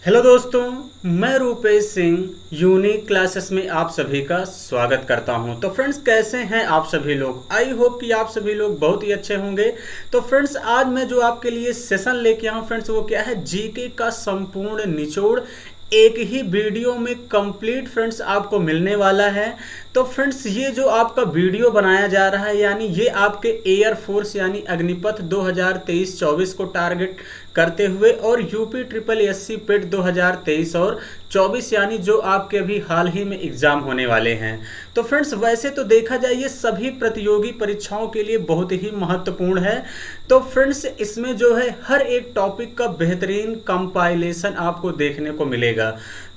Hello दोस्तों, मैं Rupesh Singh unique classes में आप सभी का स्वागत करता हूं। तो फ्रेंड्स, कैसे हैं आप सभी लोग? आई होप कि आप सभी लोग बहुत ही अच्छे होंगे। तो फ्रेंड्स, आज मैं जो आपके लिए सेशन लेके आया हूं फ्रेंड्स, वो क्या है? जीके का संपूर्ण निचोड़ एक ही वीडियो में कंप्लीट फ्रेंड्स आपको मिलने वाला है। तो फ्रेंड्स, ये जो आपका वीडियो बनाया जा रहा है, यानी ये आपके एयरफोर्स यानी अग्निपथ 2023-24 को टारगेट करते हुए और यूपी ट्रिपल एससी पेट 2023 और 24 यानी जो आपके अभी हाल ही में एग्जाम होने वाले हैं। तो फ्रेंड्स, वैसे तो देखा जाए ये सभी प्रतियोगी परीक्षाओं के लिए बहुत ही महत्वपूर्ण है। तो फ्रेंड्स, इसमें जो है हर एक टॉपिक का बेहतरीन कंपाइलेशन आपको देखने को मिलेगा।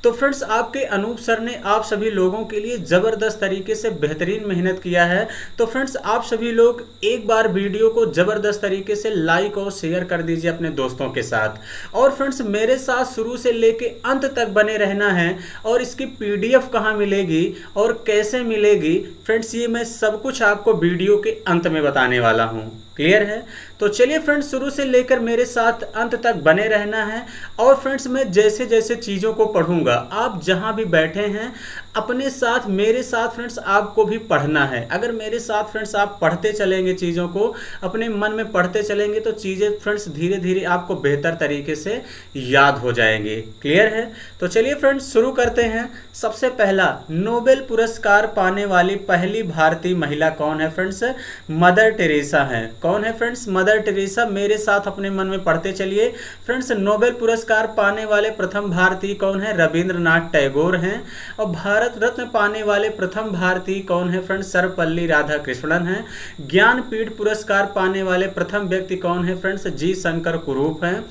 तो फ्रेंड्स, आपके अनूप सर ने आप सभी लोगों के लिए ज़बरदस्त तरीके से बेहतरीन मेहनत किया है। तो फ्रेंड्स, आप सभी लोग एक बार वीडियो को ज़बरदस्त तरीके से लाइक और शेयर कर दीजिए अपने दोस्तों के साथ। और फ्रेंड्स, मेरे साथ शुरू से लेके अंत तक बने रहना है। और इसकी पीडीएफ कहाँ मिलेगी और कैसे मिलेगी फ्रेंड्स, ये मैं सब कुछ आपको वीडियो के अंत में बताने वाला हूँ। क्लियर है? तो चलिए फ्रेंड्स, शुरू से लेकर मेरे साथ अंत तक बने रहना है। और फ्रेंड्स, मैं जैसे जैसे चीज़ों को पढ़ूंगा, आप जहां भी बैठे हैं अपने साथ मेरे साथ फ्रेंड्स आपको भी पढ़ना है। अगर मेरे साथ फ्रेंड्स आप पढ़ते चलेंगे, चीज़ों को अपने मन में पढ़ते चलेंगे, तो चीज़ें फ्रेंड्स धीरे धीरे आपको बेहतर तरीके से याद हो जाएंगे। क्लियर है? तो चलिए फ्रेंड्स, शुरू करते हैं। सबसे पहला, नोबेल पुरस्कार पाने वाली पहली भारतीय महिला कौन है फ्रेंड्स? मदर टेरेसा है। कौन है फ्रेंड्स? Mother Teresa. मेरे साथ अपने मन में पढ़ते चलिए फ्रेंड्स। नोबेल पुरस्कार पाने वाले प्रथम भारतीय कौन है? रविंद्रनाथ टैगोर हैं। और भारत रत्न पाने वाले प्रथम भारतीय कौन है फ्रेंड्स? सर्वपल्ली राधाकृष्णन हैं। ज्ञानपीठ पुरस्कार पाने वाले प्रथम व्यक्ति कौन है फ्रेंड्स? जी शंकर कुरूप हैं।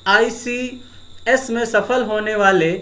आईसीएस में सफल होने वाले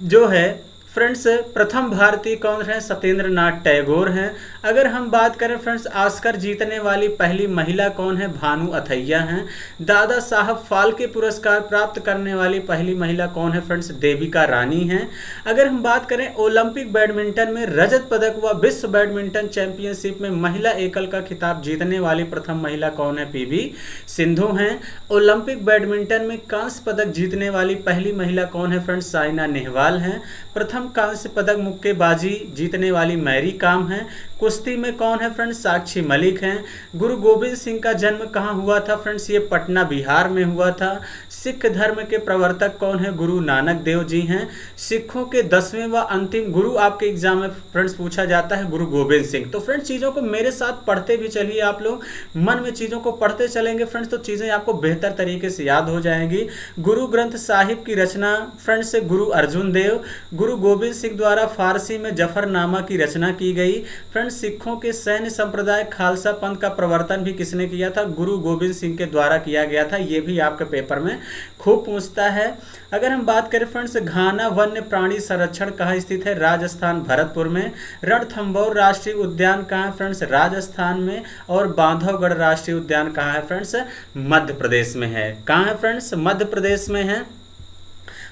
जो है फ्रेंड्स प्रथम भारतीय कौन है? सत्येंद्र नाथ टैगोर हैं। अगर हम बात करें फ्रेंड्स, ऑस्कर जीतने वाली पहली महिला कौन है? भानु अथैया हैं। दादा साहब फाल्के पुरस्कार प्राप्त करने वाली पहली महिला कौन है फ्रेंड्स? देविका रानी हैं। अगर हम बात करें ओलंपिक बैडमिंटन में रजत पदक व विश्व बैडमिंटन चैंपियनशिप में महिला एकल का खिताब जीतने वाली प्रथम महिला कौन है? पीवी सिंधु हैं। ओलंपिक बैडमिंटन में कांस्य पदक जीतने वाली पहली महिला कौन है फ्रेंड्स? साइना नेहवाल हैं। प्रथम कांस्य पदक मुक्केबाजी जीतने वाली मैरी कॉम हैं। कुश्ती में कौन है फ्रेंड्स? साक्षी मलिक हैं। गुरु गोविंद सिंह का जन्म कहाँ हुआ था फ्रेंड्स? ये पटना बिहार में हुआ था। सिख धर्म के प्रवर्तक कौन है? गुरु नानक देव जी हैं। सिखों के 10वें व अंतिम गुरु आपके एग्जाम में फ्रेंड्स पूछा जाता है गुरु गोविंद सिंह। तो फ्रेंड्स, चीज़ों को मेरे साथ पढ़ते भी चलिए, आप लोग मन में चीज़ों को पढ़ते चलेंगे फ्रेंड्स, तो चीज़ें आपको बेहतर तरीके से याद हो जाएंगी। गुरु ग्रंथ साहिब की रचना फ्रेंड्स गुरु अर्जुन देव। गुरु गोविंद सिंह द्वारा फारसी में जफरनामा की रचना की गई। फ्रेंड्स, सिखों के सैन्य संप्रदाय खालसा पंथ का प्रवर्तन भी किसने किया था? गुरु गोविंद सिंह के द्वारा किया गया था। ये भी आपके पेपर में खूब पूछता है। अगर हम बात करें फ्रेंड्स, घाना वन्य प्राणी संरक्षण कहाँ स्थित है? राजस्थान भरतपुर में। रणथंभौर राष्ट्रीय उद्यान कहाँ है फ्रेंड्स? राजस्थान में। और बांधवगढ़ राष्ट्रीय उद्यान कहाँ है फ्रेंड्स? मध्य प्रदेश में है। कहाँ है फ्रेंड्स? मध्य प्रदेश में है।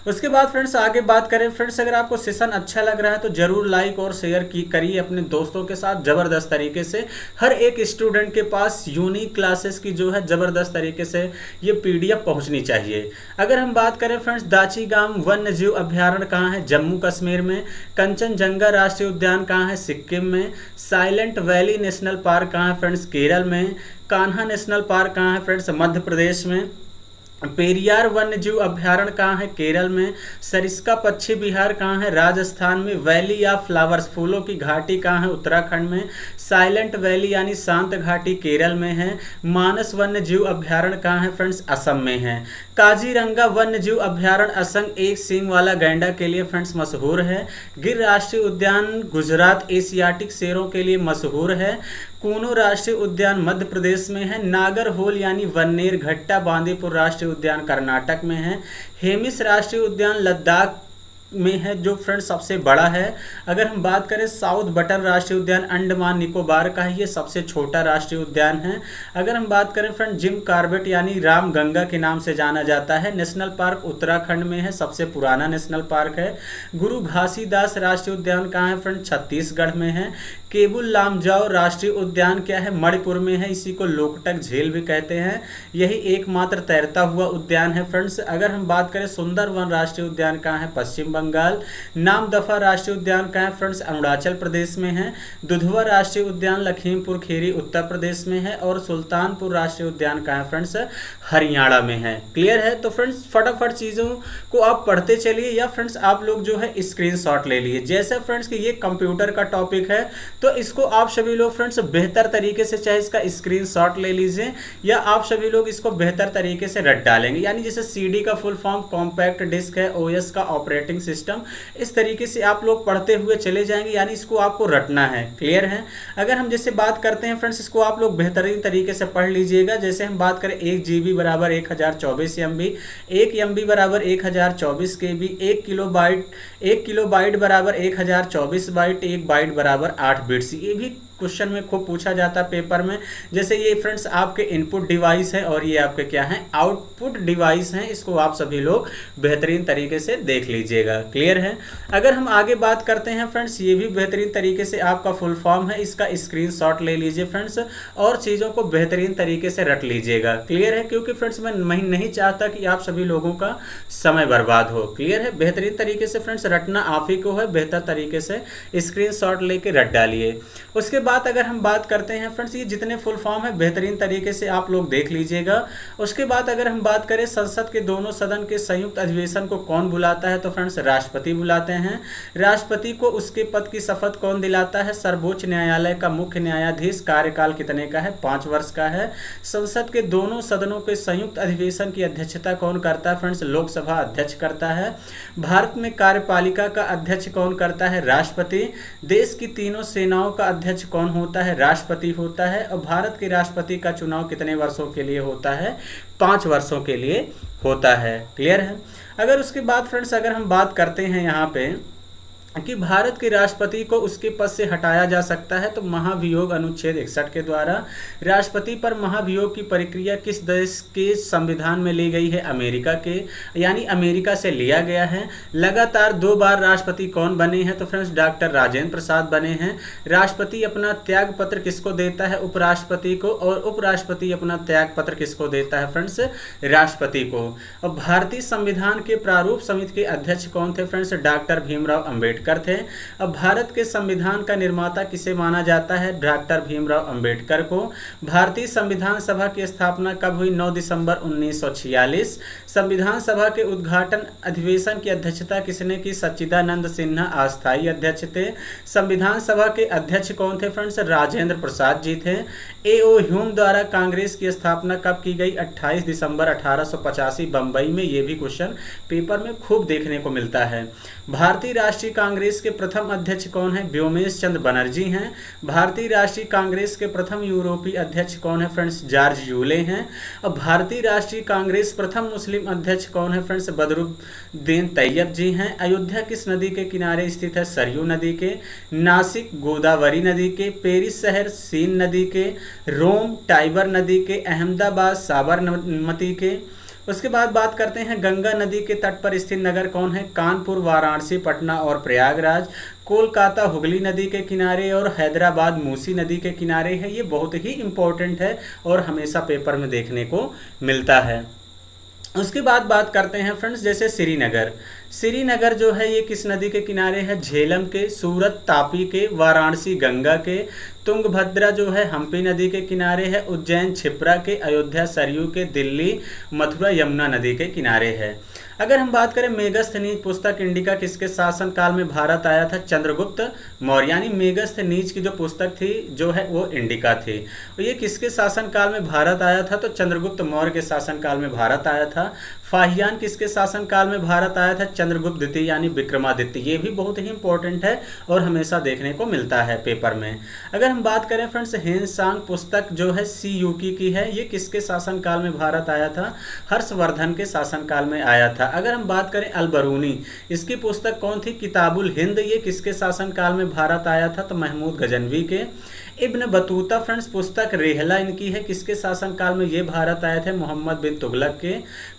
उसके बाद फ्रेंड्स आगे बात करें फ्रेंड्स, अगर आपको सेशन अच्छा लग रहा है तो जरूर लाइक और शेयर करिए अपने दोस्तों के साथ ज़बरदस्त तरीके से। हर एक स्टूडेंट के पास यूनिक क्लासेस की जो है ज़बरदस्त तरीके से ये पीडीएफ पहुंचनी चाहिए। अगर हम बात करें फ्रेंड्स, दाचीगाम वन्य जीव अभ्यारण्य कहाँ है? जम्मू कश्मीर में। कंचनजंगा राष्ट्रीय उद्यान कहाँ है? सिक्किम में। साइलेंट वैली नेशनल पार्क कहाँ है फ्रेंड्स? केरल में। कान्हा नेशनल पार्क कहाँ है फ्रेंड्स? मध्य प्रदेश में। पेरियार वन्य जीव अभ्यारण्य कहाँ है? केरल में। सरिस्का पक्षी विहार कहाँ है? राजस्थान में। वैली ऑफ फ्लावर्स फूलों की घाटी कहाँ है? उत्तराखंड में। साइलेंट वैली यानी शांत घाटी केरल में है। मानस वन्य जीव अभ्यारण्य कहाँ है फ्रेंड्स? असम में है। काजीरंगा वन्य जीव अभ्यारण्य असम एक सींग वाला गैंडा के लिए फ्रेंड्स मशहूर है। गिर राष्ट्रीय उद्यान गुजरात एशियाटिक शेरों के लिए मशहूर है। कूनो राष्ट्रीय उद्यान मध्य प्रदेश में है। नागरहोल यानी वन्नेर घट्टा बांदीपुर राष्ट्रीय उद्यान कर्नाटक में है। हेमिस राष्ट्रीय उद्यान लद्दाख में है, जो फ्रेंड्स सबसे बड़ा है। अगर हम बात करें साउथ बटन राष्ट्रीय उद्यान अंडमान निकोबार का है, ये सबसे छोटा राष्ट्रीय उद्यान है। अगर हम बात करें फ्रेंड, जिम कार्बेट यानी राम गंगा के नाम से जाना जाता है। नेशनल पार्क उत्तराखंड में है, सबसे पुराना नेशनल पार्क है। गुरु घासीदास राष्ट्रीय उद्यान कहाँ है फ्रेंड? छत्तीसगढ़ में है। केबुल लामजाओ राष्ट्रीय उद्यान क्या है, मणिपुर में है, इसी को लोकटक झील भी कहते हैं। यही एकमात्र तैरता हुआ उद्यान है फ्रेंड्स। अगर हम बात करें सुंदरवन राष्ट्रीय उद्यान कहाँ है, पश्चिम बंगाल। नामदफा राष्ट्रीय उद्यान कहाँ है फ्रेंड्स, अरुणाचल प्रदेश में है। दुधवा राष्ट्रीय उद्यान लखीमपुर खीरी उत्तर प्रदेश में है। और सुल्तानपुर राष्ट्रीय उद्यान कहाँ है फ्रेंड्स, हरियाणा में है। क्लियर है। तो फ्रेंड्स फटाफट चीज़ों को आप पढ़ते चलिए, या फ्रेंड्स आप लोग जो है स्क्रीनशॉट ले लिए। जैसे फ्रेंड्स कि ये कंप्यूटर का टॉपिक है, तो इसको आप सभी लोग फ्रेंड्स बेहतर तरीके से चाहे इसका स्क्रीनशॉट ले लीजिए, या आप सभी लोग इसको बेहतर तरीके से रट डालेंगे। यानी जैसे सीडी का फुल फॉर्म कॉम्पैक्ट डिस्क है, ओएस का ऑपरेटिंग सिस्टम, इस तरीके से आप लोग पढ़ते हुए चले जाएंगे, यानी इसको आपको रटना है। क्लियर है। अगर हम जैसे बात करते हैं फ्रेंड्स, इसको आप लोग बेहतरीन तरीके से पढ़ लीजिएगा। जैसे हम बात करें 1 GB बराबर 1024 MB, 1 MB बराबर 1024 KB, 1 किलोबाइट बराबर 1024 बाइट, 1 बाइट बराबर 8 बिट्स। ये भी क्वेश्चन में खूब पूछा जाता है पेपर में। जैसे ये फ्रेंड्स आपके इनपुट डिवाइस है और ये आपके क्या है, आउटपुट डिवाइस हैं। इसको आप सभी लोग बेहतरीन तरीके से देख लीजिएगा। क्लियर है। अगर हम आगे बात करते हैं फ्रेंड्स, ये भी बेहतरीन तरीके से आपका फुल फॉर्म है, इसका स्क्रीनशॉट ले लीजिए फ्रेंड्स, और चीज़ों को बेहतरीन तरीके से रट लीजिएगा। क्लियर है। क्योंकि फ्रेंड्स मैं नहीं चाहता कि आप सभी लोगों का समय बर्बाद हो। क्लियर है। बेहतरीन तरीके से फ्रेंड्स रटना आप ही को है, बेहतर तरीके से स्क्रीनशॉट लेके रट डालिए। उसके बाद अगर हम बात करते हैं फ्रेंड्स, ये जितने फुल फॉर्म है बेहतरीन तरीके से आप लोग देख लीजिएगा। उसके बाद अगर हम बात करें संसद के दोनों सदन के संयुक्त अधिवेशन को कौन बुलाता है, तो फ्रेंड्स राष्ट्रपति बुलाते हैं। राष्ट्रपति को उसके पद की शपथ कौन दिलाता है, सर्वोच्च न्यायालय का मुख्य न्यायाधीश। कार्यकाल कितने का है, 5 वर्ष का है। संसद के दोनों सदनों के संयुक्त अधिवेशन की अध्यक्षता कौन करता है फ्रेंड्स, लोकसभा अध्यक्ष करता है। भारत में कार्यपालिका का अध्यक्ष कौन करता है, राष्ट्रपति। देश की तीनों सेनाओं का अध्यक्ष कौन होता है, राष्ट्रपति होता है। और भारत के राष्ट्रपति का चुनाव कितने वर्षों के लिए होता है, 5 वर्षों के लिए होता है। क्लियर है। अगर उसके बाद फ्रेंड्स अगर हम बात करते हैं यहाँ पे कि भारत के राष्ट्रपति को उसके पद से हटाया जा सकता है, तो महाभियोग अनुच्छेद 61 के द्वारा। राष्ट्रपति पर महाभियोग की प्रक्रिया किस देश के संविधान में ली गई है, अमेरिका के, यानी अमेरिका से लिया गया है। लगातार 2 बार राष्ट्रपति कौन बने हैं, तो फ्रेंड्स डॉक्टर राजेंद्र प्रसाद बने हैं। राष्ट्रपति अपना त्याग पत्र किसको देता है, उपराष्ट्रपति को। और उपराष्ट्रपति अपना त्याग पत्र किसको देता है फ्रेंड्स, राष्ट्रपति को। और भारतीय संविधान के प्रारूप समिति के अध्यक्ष कौन थे फ्रेंड्स, डॉक्टर भीमराव अम्बेडकर थे। अब भारत के संविधान का निर्माता किसे माना जाता है, डॉक्टर भीमराव अंबेडकर को। भारतीय संविधान सभा की स्थापना कब हुई, 9 दिसंबर 1946। संविधान सभा के उद्घाटन अधिवेशन की अध्यक्षता किसने की, सच्चिदानंद सिन्हा अस्थायी अध्यक्ष थे। संविधान सभा के अध्यक्ष कौन थे फ्रेंड्स, राजेंद्र प्रसाद जी थे। ए.ओ. ह्यूम द्वारा कांग्रेस की स्थापना कब की गई, 28 दिसंबर 1885 बंबई में। ये भी क्वेश्चन पेपर में खूब देखने को मिलता है। भारतीय राष्ट्रीय कांग्रेस के प्रथम अध्यक्ष कौन है, व्योमेश चंद्र बनर्जी हैं। भारतीय राष्ट्रीय कांग्रेस के प्रथम यूरोपीय अध्यक्ष कौन है फ्रेंड्स, जॉर्ज यूले हैं। अब भारतीय राष्ट्रीय कांग्रेस प्रथम मुस्लिम अध्यक्ष कौन है फ्रेंड्स, बदरुद्दीन तैयब जी हैं। अयोध्या किस नदी के किनारे स्थित है, सरयू नदी के। नासिक गोदावरी नदी के। पेरिस शहर सीन नदी के। रोम टाइबर नदी के। अहमदाबाद साबरमती के। उसके बाद बात करते हैं गंगा नदी के तट पर स्थित नगर कौन है, कानपुर, वाराणसी, पटना और प्रयागराज। कोलकाता हुगली नदी के किनारे और हैदराबाद मूसी नदी के किनारे है। ये बहुत ही इंपॉर्टेंट है और हमेशा पेपर में देखने को मिलता है। उसके बाद बात करते हैं फ्रेंड्स जैसे श्रीनगर जो है ये किस नदी के किनारे है, झेलम के। सूरत तापी के। वाराणसी गंगा के। तुंगभद्रा जो है हम्पी नदी के किनारे है। उज्जैन क्षिप्रा के। अयोध्या सरयू के। दिल्ली मथुरा यमुना नदी के किनारे है। अगर हम बात करें मेगस्थनीज पुस्तक इंडिका किसके शासन काल में भारत आया था, चंद्रगुप्त मौर्य। यानी मेगस्थनीज की जो पुस्तक थी जो है वो इंडिका थी। ये किसके शासन काल में भारत आया था, तो चंद्रगुप्त मौर्य के शासन काल में भारत आया था। फाहियान किसके शासन काल में भारत आया था, चंद्रगुप्त द्वितीय यानी विक्रमादित्य। ये भी बहुत ही इंपॉर्टेंट है और हमेशा देखने को मिलता है पेपर में। अगर हम बात करें फ्रेंड्स हेनसांग पुस्तक जो है सी यूकी की है, ये किसके शासन काल में भारत आया था, हर्षवर्धन के शासन काल में आया था। अगर हम बात करें अलबरूनी, इसकी पुस्तक कौन थी, किताबुल हिंद। ये किसके शासन काल में भारत आया था, तो महमूद गजनवी के। इब्न बतूता फ्रेंड्स पुस्तक रेहला इनकी है, किसके शासनकाल में ये भारत आए थे? मोहम्मद बिन तुगलक के।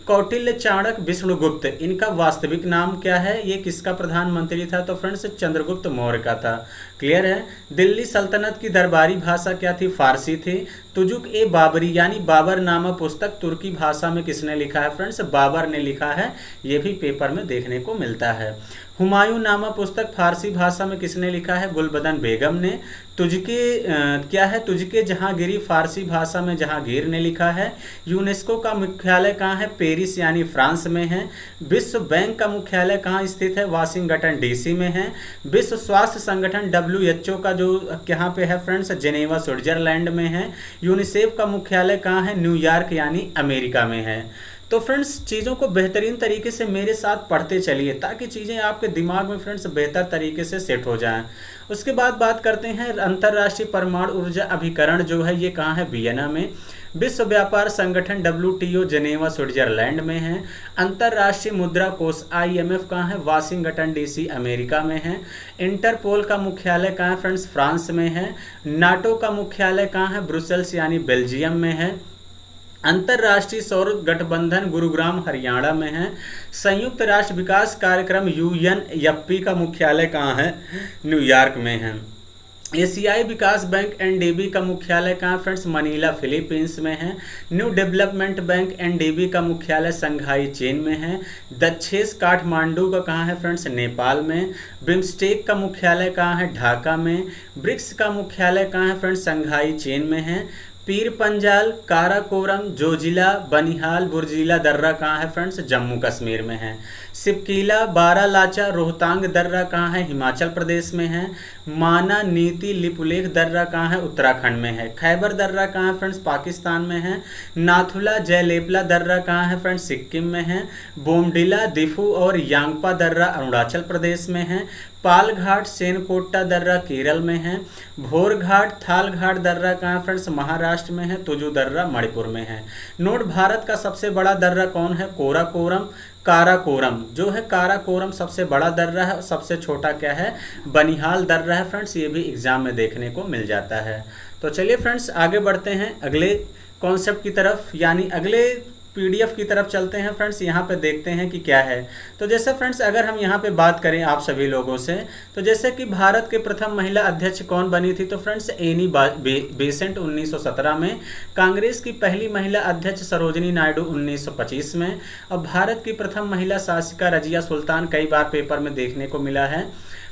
कौटिल्य, चाणक्य, विष्णुगुप्त, इनका वास्तविक नाम क्या है? ये किसका प्रधानमंत्री था? तो फ्रेंड्स चंद्रगुप्त मौर्य का था। क्लियर है। दिल्ली सल्तनत की दरबारी भाषा क्या थी? फारसी थी। तुजुक ए बाबरी यानी बाबर नामा पुस्तक तुर्की भाषा में किसने लिखा है? फ्रेंड्स बाबर ने लिखा है, ये भी पेपर में देखने को मिलता है। हुमायूं नामा पुस्तक फारसी भाषा में किसने लिखा है? गुलबदन बेगम ने। तुझके क्या है? तुझके जहांगीरी फारसी भाषा में जहांगीर ने लिखा है। यूनेस्को का मुख्यालय कहाँ है? पेरिस यानी फ्रांस में है। विश्व बैंक का मुख्यालय कहाँ स्थित है? वाशिंगटन डीसी में है। विश्व स्वास्थ्य संगठन WHO का जो कहाँ पे है? फ्रेंड्स जेनेवा स्विट्जरलैंड में है। यूनिसेफ का मुख्यालय कहाँ है? न्यूयॉर्क यानी अमेरिका में है। तो फ्रेंड्स चीज़ों को बेहतरीन तरीके से मेरे साथ पढ़ते चलिए ताकि चीज़ें आपके दिमाग में फ्रेंड्स बेहतर तरीके से सेट हो जाएं। उसके बाद बात करते हैं अंतर्राष्ट्रीय परमाणु ऊर्जा अभिकरण जो है ये कहाँ है? वियना में। विश्व व्यापार संगठन WTO जेनेवा स्विट्जरलैंड में है। अंतर्राष्ट्रीय मुद्रा कोष IMF कहाँ है? वाशिंगटन DC अमेरिका में है। इंटरपोल का मुख्यालय कहाँ है? फ्रेंड्स फ्रांस में है। नाटो का मुख्यालय कहाँ है? ब्रुसेल्स यानी बेल्जियम में है। अंतर्राष्ट्रीय सौर गठबंधन गुरुग्राम हरियाणा में है। संयुक्त राष्ट्र विकास कार्यक्रम UNFP का मुख्यालय कहाँ है? न्यूयॉर्क में है। एशियाई विकास बैंक NDB का मुख्यालय कहाँ है? फ्रेंड्स मनीला फिलीपींस में है। न्यू डेवलपमेंट बैंक NDB का मुख्यालय संघाई चीन में है। दक्षेस काठमांडू का कहाँ है? फ्रेंड्स नेपाल में। बिम्स्टेक का मुख्यालय कहाँ है? ढाका में। ब्रिक्स का मुख्यालय कहाँ है? फ्रेंड्स संघाई चीन में है। पीर पंजाल, काराकोरम, जोजिला, बनिहाल, बुर्जिला दर्रा कहाँ है? फ्रेंड्स जम्मू कश्मीर में है। सिपकीला, बारालाचा, रोहतांग दर्रा कहाँ है? हिमाचल प्रदेश में है। माना, नीति, लिपुलेख दर्रा कहाँ है? उत्तराखंड में है। खैबर दर्रा कहाँ है? फ्रेंड्स पाकिस्तान में है। नाथुला, जयलेपला दर्रा कहाँ है? फ्रेंड्स सिक्किम में है। बोमडिला, दिफू और यांगपा दर्रा अरुणाचल प्रदेश में है। पालघाट, सेनकोट्टा दर्रा केरल में है। भोरघाट, थालघाट दर्रा कहाँ है? फ्रेंड्स महाराष्ट्र में है। तुजू दर्रा मणिपुर में है। नोट भारत का सबसे बड़ा दर्रा कौन है? काराकोरम जो है काराकोरम सबसे बड़ा दर्रा है। सबसे छोटा क्या है? बनिहाल दर्रा है। फ्रेंड्स ये भी एग्जाम में देखने को मिल जाता है। तो चलिए फ्रेंड्स आगे बढ़ते हैं अगले कॉन्सेप्ट की तरफ यानी अगले PDF की तरफ चलते हैं। फ्रेंड्स यहाँ पे देखते हैं कि क्या है। तो जैसे फ्रेंड्स अगर हम यहाँ पे बात करें आप सभी लोगों से, तो जैसे कि भारत के प्रथम महिला अध्यक्ष कौन बनी थी? तो फ्रेंड्स एनी बेसेंट 1917 में। कांग्रेस की पहली महिला अध्यक्ष सरोजिनी नायडू 1925 में। और भारत की प्रथम महिला शासिका रजिया सुल्तान कई बार पेपर में देखने को मिला है।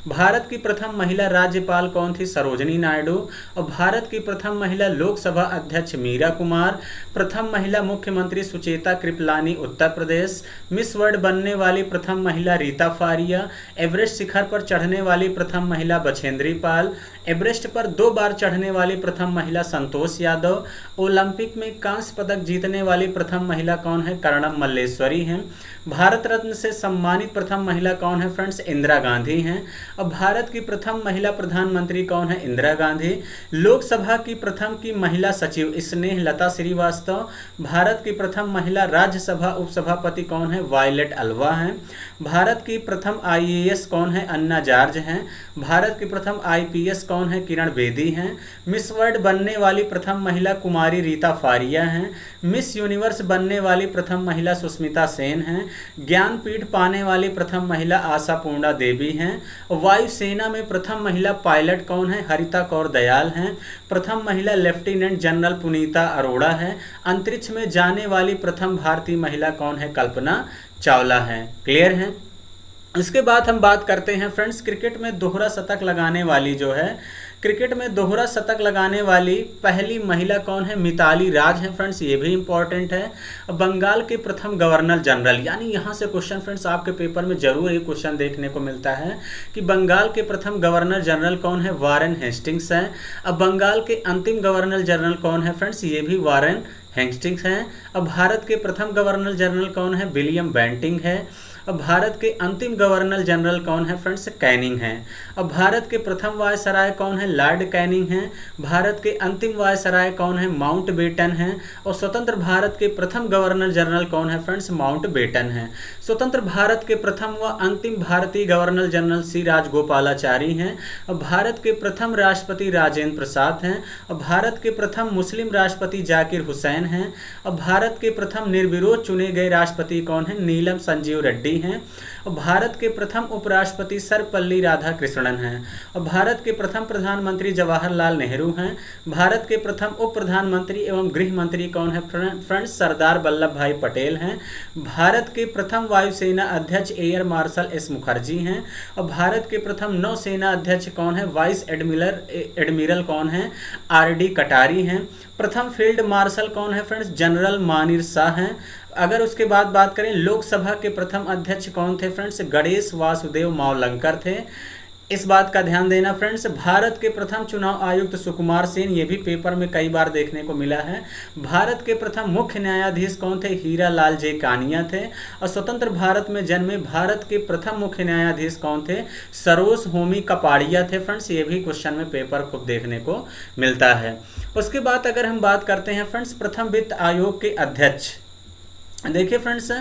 भारत की प्रथम महिला राज्यपाल कौन थी? सरोजिनी नायडू। और भारत की प्रथम महिला लोकसभा अध्यक्ष मीरा कुमार। प्रथम महिला मुख्यमंत्री सुचेता कृपलानी उत्तर प्रदेश। मिस वर्ल्ड बनने वाली प्रथम महिला रीता फारिया। एवरेस्ट शिखर पर चढ़ने वाली प्रथम महिला बछेंद्री पाल। एवरेस्ट पर 2 बार चढ़ने वाली प्रथम महिला संतोष यादव। ओलंपिक में कांस्य पदक जीतने वाली प्रथम महिला कौन है? कर्णम मल्लेश्वरी हैं। भारत रत्न से सम्मानित प्रथम महिला कौन है? फ्रेंड्स इंदिरा गांधी हैं। अब भारत की प्रथम महिला प्रधानमंत्री कौन है? इंदिरा गांधी। लोकसभा की प्रथम की महिला सचिव स्नेहलता श्रीवास्तव। भारत की प्रथम महिला राज्यसभा उपसभापति कौन है? वायलेट अल्वा हैं। भारत की प्रथम IAS कौन है? अन्ना जॉर्ज हैं। भारत की प्रथम IPS कौन है? किरण बेदी हैं। मिस वर्ल्ड बनने वाली प्रथम महिला कुमारी रीता फारिया हैं। मिस यूनिवर्स बनने वाली प्रथम महिला सुष्मिता सेन हैं। ज्ञानपीठ पाने वाली प्रथम महिला आशा पूर्णा देवी हैं। वायुसेना में प्रथम महिला पायलट कौन है? हरिता कौर दयाल हैं। प्रथम महिला लेफ्टिनेंट जनरल पुनीता अरोड़ा है। अंतरिक्ष में जाने वाली प्रथम भारतीय महिला कौन है? कल्पना चावला है। क्लियर है। इसके बाद हम बात करते हैं फ्रेंड्स क्रिकेट में दोहरा शतक लगाने वाली जो है क्रिकेट में दोहरा शतक लगाने वाली पहली महिला कौन है? मिताली राज है। फ्रेंड्स ये भी इंपॉर्टेंट है। बंगाल के प्रथम गवर्नर जनरल यानी यहाँ से क्वेश्चन फ्रेंड्स आपके पेपर में जरूर एक क्वेश्चन देखने को मिलता है कि बंगाल के प्रथम गवर्नर जनरल कौन है? वारेन हेस्टिंग्स हैं। अब बंगाल के अंतिम गवर्नर जनरल कौन है? फ्रेंड्स ये भी वारेन हेस्टिंग्स हैं। अब भारत के प्रथम गवर्नर जनरल कौन है? विलियम बेंटिंग है। अब भारत के अंतिम गवर्नर जनरल कौन है फ्रेंड्स? कैनिंग हैं। अब भारत के प्रथम वायसराय कौन है? लॉर्ड कैनिंग हैं। भारत के अंतिम वायसराय कौन है? माउंट बेटन हैं। और स्वतंत्र भारत के प्रथम गवर्नर जनरल कौन है फ्रेंड्स? माउंट बेटन हैं। स्वतंत्र भारत के प्रथम व अंतिम भारतीय गवर्नर जनरल सी राजगोपालाचारी हैं। अब भारत के प्रथम राष्ट्रपति राजेंद्र प्रसाद हैं। अब भारत के प्रथम मुस्लिम राष्ट्रपति जाकिर हुसैन हैं। अब भारत के प्रथम निर्विरोध चुने गए राष्ट्रपति कौन है? नीलम संजीव रेड्डी हैं। और भारत के प्रथम उपराष्ट्रपति सर्वपल्ली राधाकृष्णन हैं। और भारत के प्रथम प्रधानमंत्री जवाहरलाल नेहरू हैं। भारत के प्रथम उप प्रधानमंत्री एवं गृह मंत्री कौन है फ्रेंड्स? सरदार वल्लभ भाई पटेल हैं। भारत के प्रथम वायुसेना अध्यक्ष एयर मार्शल एस मुखर्जी हैं। और भारत के प्रथम नौसेना अध्यक्ष कौन है? वाइस एडमिरल कौन है? आर.डी. कटारी हैं। प्रथम फील्ड मार्शल कौन है फ्रेंड्स? जनरल मानिर शाह हैं। अगर उसके बाद बात करें लोकसभा के प्रथम अध्यक्ष कौन थे फ्रेंड्स? गणेश वासुदेव मावलंकर थे। इस बात का ध्यान देना फ्रेंड्स। भारत के प्रथम चुनाव आयुक्त सुकुमार सेन, ये भी पेपर में कई बार देखने को मिला है। भारत के प्रथम मुख्य न्यायाधीश कौन थे? हीरा लाल जे कानिया थे। और स्वतंत्र भारत में जन्मे भारत के प्रथम मुख्य न्यायाधीश कौन थे? सरोज होमी कपाड़िया थे फ्रेंड्स। ये भी क्वेश्चन में पेपर खूब देखने को मिलता है। उसके बाद अगर हम बात करते हैं फ्रेंड्स प्रथम वित्त आयोग के अध्यक्ष, देखिए फ्रेंड्स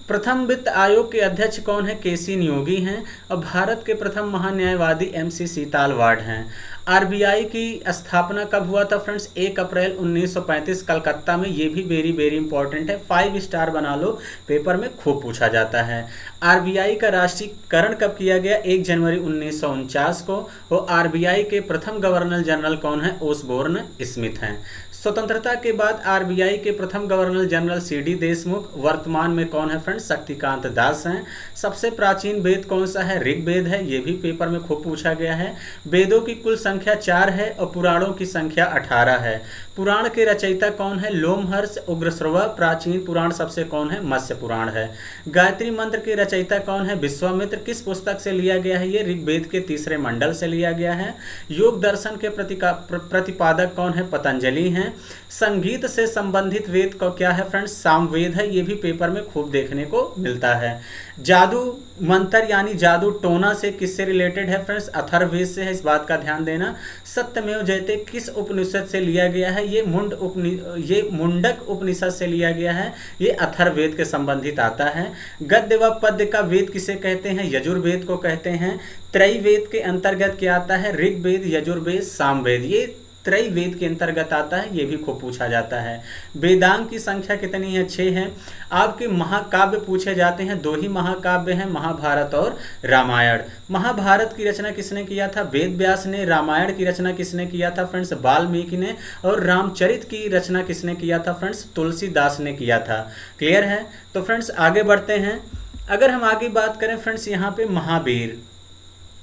प्रथम वित्त आयोग के अध्यक्ष कौन है? केसी नियोगी हैं। और भारत के प्रथम महान्यायवादी एमसी सीतालवाड़ हैं। आरबीआई की स्थापना कब हुआ था फ्रेंड्स? 1 अप्रैल 1935 कलकत्ता में। ये भी वेरी वेरी इंपॉर्टेंट है, 5 स्टार बना लो, पेपर में खूब पूछा जाता है। आरबीआई का राष्ट्रीयकरण कब किया गया? 1 जनवरी 1949 को। और आरबीआई के प्रथम गवर्नर जनरल कौन है? ओसबोर्न स्मिथ हैं। स्वतंत्रता के बाद आरबीआई के प्रथम गवर्नर जनरल सीडी देशमुख। वर्तमान में कौन है फ्रेंड्स? शक्तिकांत दास हैं। सबसे प्राचीन वेद कौन सा है? ऋग्वेद है। ये भी पेपर में खूब पूछा गया है। वेदों की कुल संख्या 4 है और पुराणों की संख्या 18 है। पुराण के रचयिता कौन है? लोमहर्ष उग्रश्रवा। प्राचीन पुराण सबसे कौन है? मत्स्य पुराण है। गायत्री मंत्र के रचयिता कौन है? विश्वामित्र। किस पुस्तक से लिया गया है? ये ऋग्वेद के 3रे मंडल से लिया गया है। योग दर्शन के प्रतिपादक कौन है? पतंजलि हैं। संगीत से संबंधित वेद को क्या है फ्रेंड्स? सामवेद है। ये भी पेपर में खूब देखने को मिलता है। जादू मंत्र यानी जादू टोना से किससे रिलेटेड है फ्रेंड्स? अथर्ववेद से है, इस बात का ध्यान देना। सत्यमेव जयते किस उपनिषद से लिया गया है? ये मुंडक उपनिषद से लिया गया है। ये अथर्ववेद के संबंधित आता है। गद्य व पद्य का वेद किसे कहते हैं? यजुर्वेद को कहते हैं। त्रैवेद के अंतर्गत क्या आता है? ऋग्वेद, यजुर्वेद, सामवेद। ये त्रैवेद के अंतर्गत आता है। ये भी खूब पूछा जाता है। वेदांग की संख्या कितनी है? 6 है। आपके महाकाव्य पूछे जाते हैं। 2 ही महाकाव्य हैं, महाभारत और रामायण। महाभारत की रचना किसने किया था? वेद व्यास ने। रामायण की रचना किसने किया था फ्रेंड्स? वाल्मीकि ने। और रामचरित की रचना किसने किया था फ्रेंड्स? तुलसीदास ने किया था। क्लियर है? तो फ्रेंड्स आगे बढ़ते हैं। अगर हम आगे बात करें फ्रेंड्स यहाँ पे महावीर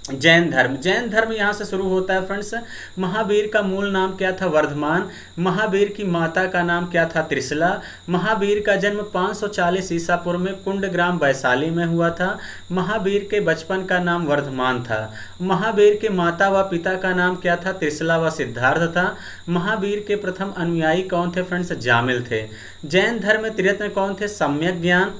जैन धर्म यहाँ से शुरू होता है फ्रेंड्स। महावीर का मूल नाम क्या था? वर्धमान। महावीर की माता का नाम क्या था? त्रिशला। महावीर का जन्म 540 ईसा पूर्व में कुंडग्राम वैशाली में हुआ था। महावीर के बचपन का नाम वर्धमान था। महावीर के माता व पिता का नाम क्या था? त्रिशला व सिद्धार्थ था। महावीर के प्रथम अनुयायी कौन थे फ्रेंड्स? जामिल थे। जैन धर्म में त्रिरत्न कौन थे? सम्यक ज्ञान,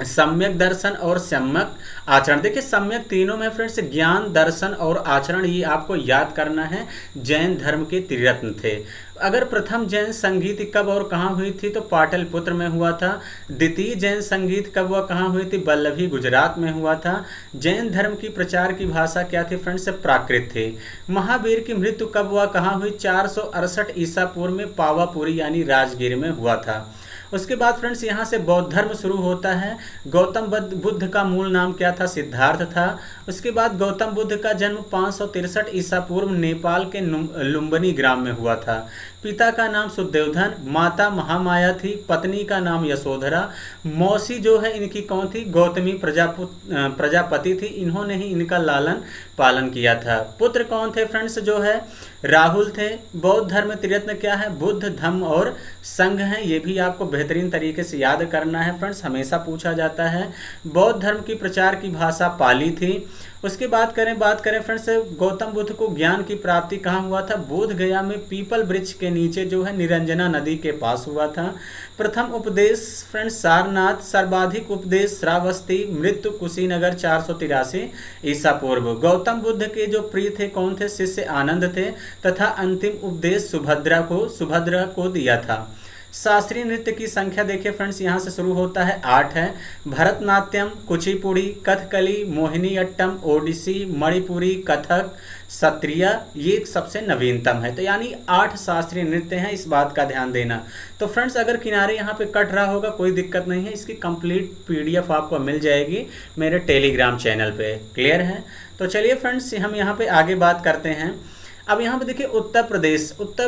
सम्यक दर्शन और सम्यक आचरण। देखिए सम्यक तीनों में फ्रेंड्स ज्ञान, दर्शन और आचरण, ये आपको याद करना है। जैन धर्म के त्रिरत्न थे। अगर प्रथम जैन संगीत कब और कहाँ हुई थी? तो पाटलिपुत्र में हुआ था। द्वितीय जैन संगीत कब व कहाँ हुई थी? वल्लभी, गुजरात में हुआ था। जैन धर्म की प्रचार की भाषा क्या थी फ्रेंड्स? प्राकृत थी। महावीर की मृत्यु कब व कहाँ हुई? 468 ईसा पूर्व में पावापुरी यानी राजगीर में हुआ था। उसके बाद फ्रेंड्स यहाँ से बौद्ध धर्म शुरू होता है। गौतम बुद्ध का मूल नाम क्या था? सिद्धार्थ था। उसके बाद गौतम बुद्ध का जन्म 563 ईसा पूर्व नेपाल के लुम्बिनी ग्राम में हुआ था। पिता का नाम सुदेवधन, माता महामाया थी, पत्नी का नाम यशोधरा। मौसी जो है इनकी कौन थी? गौतमी प्रजापति थी। इन्होंने ही इनका लालन पालन किया था। पुत्र कौन थे फ्रेंड्स? जो है राहुल थे। बौद्ध धर्म त्रिरत्न क्या है? बुद्ध, धम्म और संघ है। ये भी आपको बेहतरीन तरीके से याद करना है फ्रेंड्स, हमेशा पूछा जाता है। बौद्ध धर्म की प्रचार की भाषा पाली थी। उसके बात करें फ्रेंड्स, गौतम बुद्ध को ज्ञान की प्राप्ति कहाँ हुआ था? बोध गया में पीपल वृक्ष के नीचे जो है निरंजना नदी के पास हुआ था। प्रथम उपदेश फ्रेंड्स सारनाथ, सर्वाधिक उपदेश श्रावस्ती, मृत्यु कुशीनगर 483 ईसा पूर्व। गौतम बुद्ध के जो प्रिय थे कौन थे? शिष्य आनंद थे, तथा अंतिम उपदेश सुभद्रा को दिया था। शास्त्रीय नृत्य की संख्या देखिए फ्रेंड्स, यहाँ से शुरू होता है 8 है। भरतनाट्यम, कुचिपुड़ी, कथकली, मोहिनीअट्टम, ओडिसी, मणिपुरी, कथक, सत्रिया, ये सबसे नवीनतम है। तो यानी 8 शास्त्रीय नृत्य हैं, इस बात का ध्यान देना। तो फ्रेंड्स अगर किनारे यहाँ पे कट रहा होगा कोई दिक्कत नहीं है, इसकी कंप्लीट पीडीएफ आपको मिल जाएगी मेरे टेलीग्राम चैनल पे। क्लियर है? तो चलिए फ्रेंड्स हम यहाँ पे आगे बात करते हैं। अब यहाँ पे देखिए उत्तर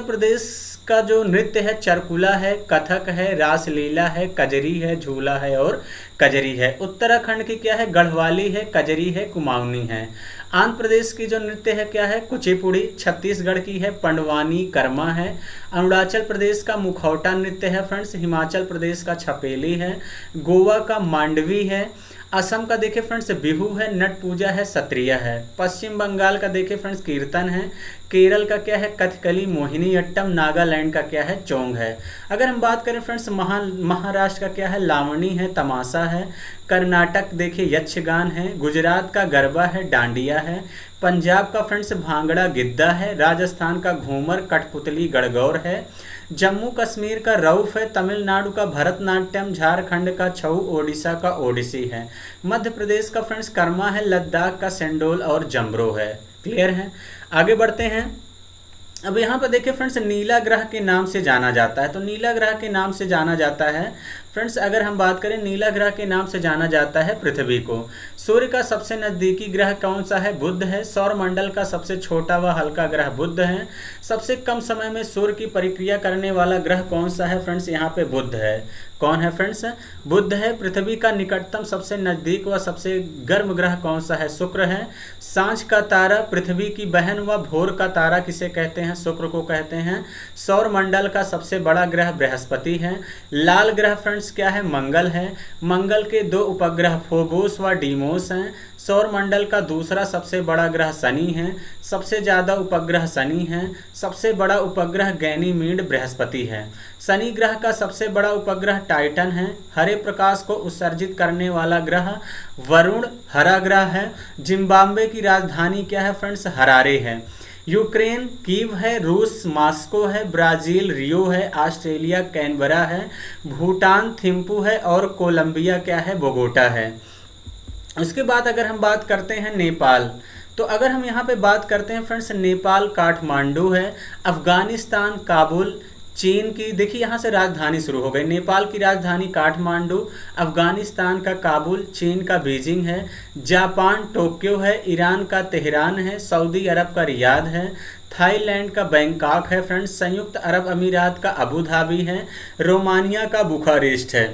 प्रदेश का जो नृत्य है चरकुला है, कथक है, रासलीला है, कजरी है, झूला है और कजरी है। उत्तराखंड की क्या है? गढ़वाली है, कजरी है, कुमाऊनी है। आंध्र प्रदेश की जो नृत्य है क्या है? कुचिपुड़ी। छत्तीसगढ़ की है पंडवानी, कर्मा है। अरुणाचल प्रदेश का मुखौटा नृत्य है फ्रेंड्स। हिमाचल प्रदेश का छपेली है। गोवा का मांडवी है। असम का देखे फ्रेंड्स बिहू है, नट पूजा है, सत्रिया है। पश्चिम बंगाल का देखे फ्रेंड्स कीर्तन है। केरल का क्या है? कथकली, मोहिनीअट्टम। नागालैंड का क्या है? चोंग है। अगर हम बात करें फ्रेंड्स महाराष्ट्र का क्या है? लावणी है, तमाशा है। कर्नाटक देखिए यक्षगान है। गुजरात का गरबा है, डांडिया है। पंजाब का फ्रेंड्स भांगड़ा, गिद्दा है। राजस्थान का घूमर, कठपुतली, गणगौर है। जम्मू कश्मीर का रऊफ है। तमिलनाडु का भरतनाट्यम। झारखंड का छऊ, ओडिशा का ओडिसी है। मध्य प्रदेश का फ्रेंड्स कर्मा है। लद्दाख का सेंडोल और जम्बरो है। क्लियर है? आगे बढ़ते हैं। अब यहाँ पर देखिए फ्रेंड्स नीला ग्रह के नाम से जाना जाता है। तो नीला ग्रह के नाम से जाना जाता है फ्रेंड्स, अगर हम बात करें नीला ग्रह के नाम से जाना जाता है पृथ्वी को। सूर्य का सबसे नज़दीकी ग्रह कौन सा है? बुध है। सौर मंडल का सबसे छोटा व हल्का ग्रह बुध है। सबसे कम समय में सूर्य की परिक्रिया करने वाला ग्रह कौन सा है फ्रेंड्स? यहाँ पे बुध है। कौन है फ्रेंड्स? बुध है। पृथ्वी का निकटतम सबसे नज़दीक व सबसे गर्म ग्रह कौन सा है? शुक्र है। सांझ का तारा, पृथ्वी की बहन व भोर का तारा किसे कहते हैं? शुक्र को कहते हैं। सौर मंडल का सबसे बड़ा ग्रह बृहस्पति है। लाल ग्रह फ्रेंड्स क्या है? मंगल है। मंगल के 2 उपग्रह फोबोस व डीमोस हैं। सौर मंडल का दूसरा सबसे बड़ा ग्रह शनि है। सबसे ज़्यादा उपग्रह शनि हैं। सबसे बड़ा उपग्रह गैनीमीड बृहस्पति है। शनि ग्रह का सबसे बड़ा उपग्रह टाइटन है। हरे प्रकाश को उत्सर्जित करने वाला ग्रह वरुण हरा ग्रह है। जिम्बाब्वे की राजधानी क्या है फ्रेंड्स? हरारे है। यूक्रेन कीव है। रूस मॉस्को है। ब्राज़ील रियो है। ऑस्ट्रेलिया कैनबरा है। भूटान थिम्पू है और कोलंबिया क्या है? बोगोटा है। उसके बाद अगर हम बात करते हैं नेपाल, तो अगर हम यहाँ पे बात करते हैं फ्रेंड्स नेपाल काठमांडू है। अफगानिस्तान काबुल। चीन की देखिए यहाँ से राजधानी शुरू हो गई। नेपाल की राजधानी काठमांडू, अफगानिस्तान का काबुल, चीन का बीजिंग है। जापान टोक्यो है। ईरान का तेहरान है। सऊदी अरब का रियाद है। थाईलैंड का बैंकॉक है फ्रेंड्स। संयुक्त अरब अमीरात का अबू धाबी है। रोमानिया का बुखारेस्ट है।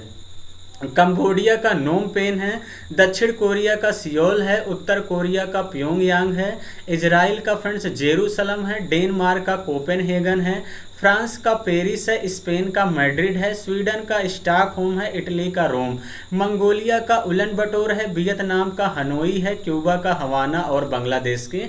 कंबोडिया का नोम पेन है। दक्षिण कोरिया का सियोल है। उत्तर कोरिया का प्योंगयांग है। इजराइल का फ्रेंड्स जेरूसलम है। डेनमार्क का कोपेनहेगन है। फ्रांस का पेरिस है। स्पेन का मैड्रिड है। स्वीडन का स्टॉकहोम है। इटली का रोम। मंगोलिया का उलन बटोर है। वियतनाम का हनोई है। क्यूबा का हवाना और बांग्लादेश के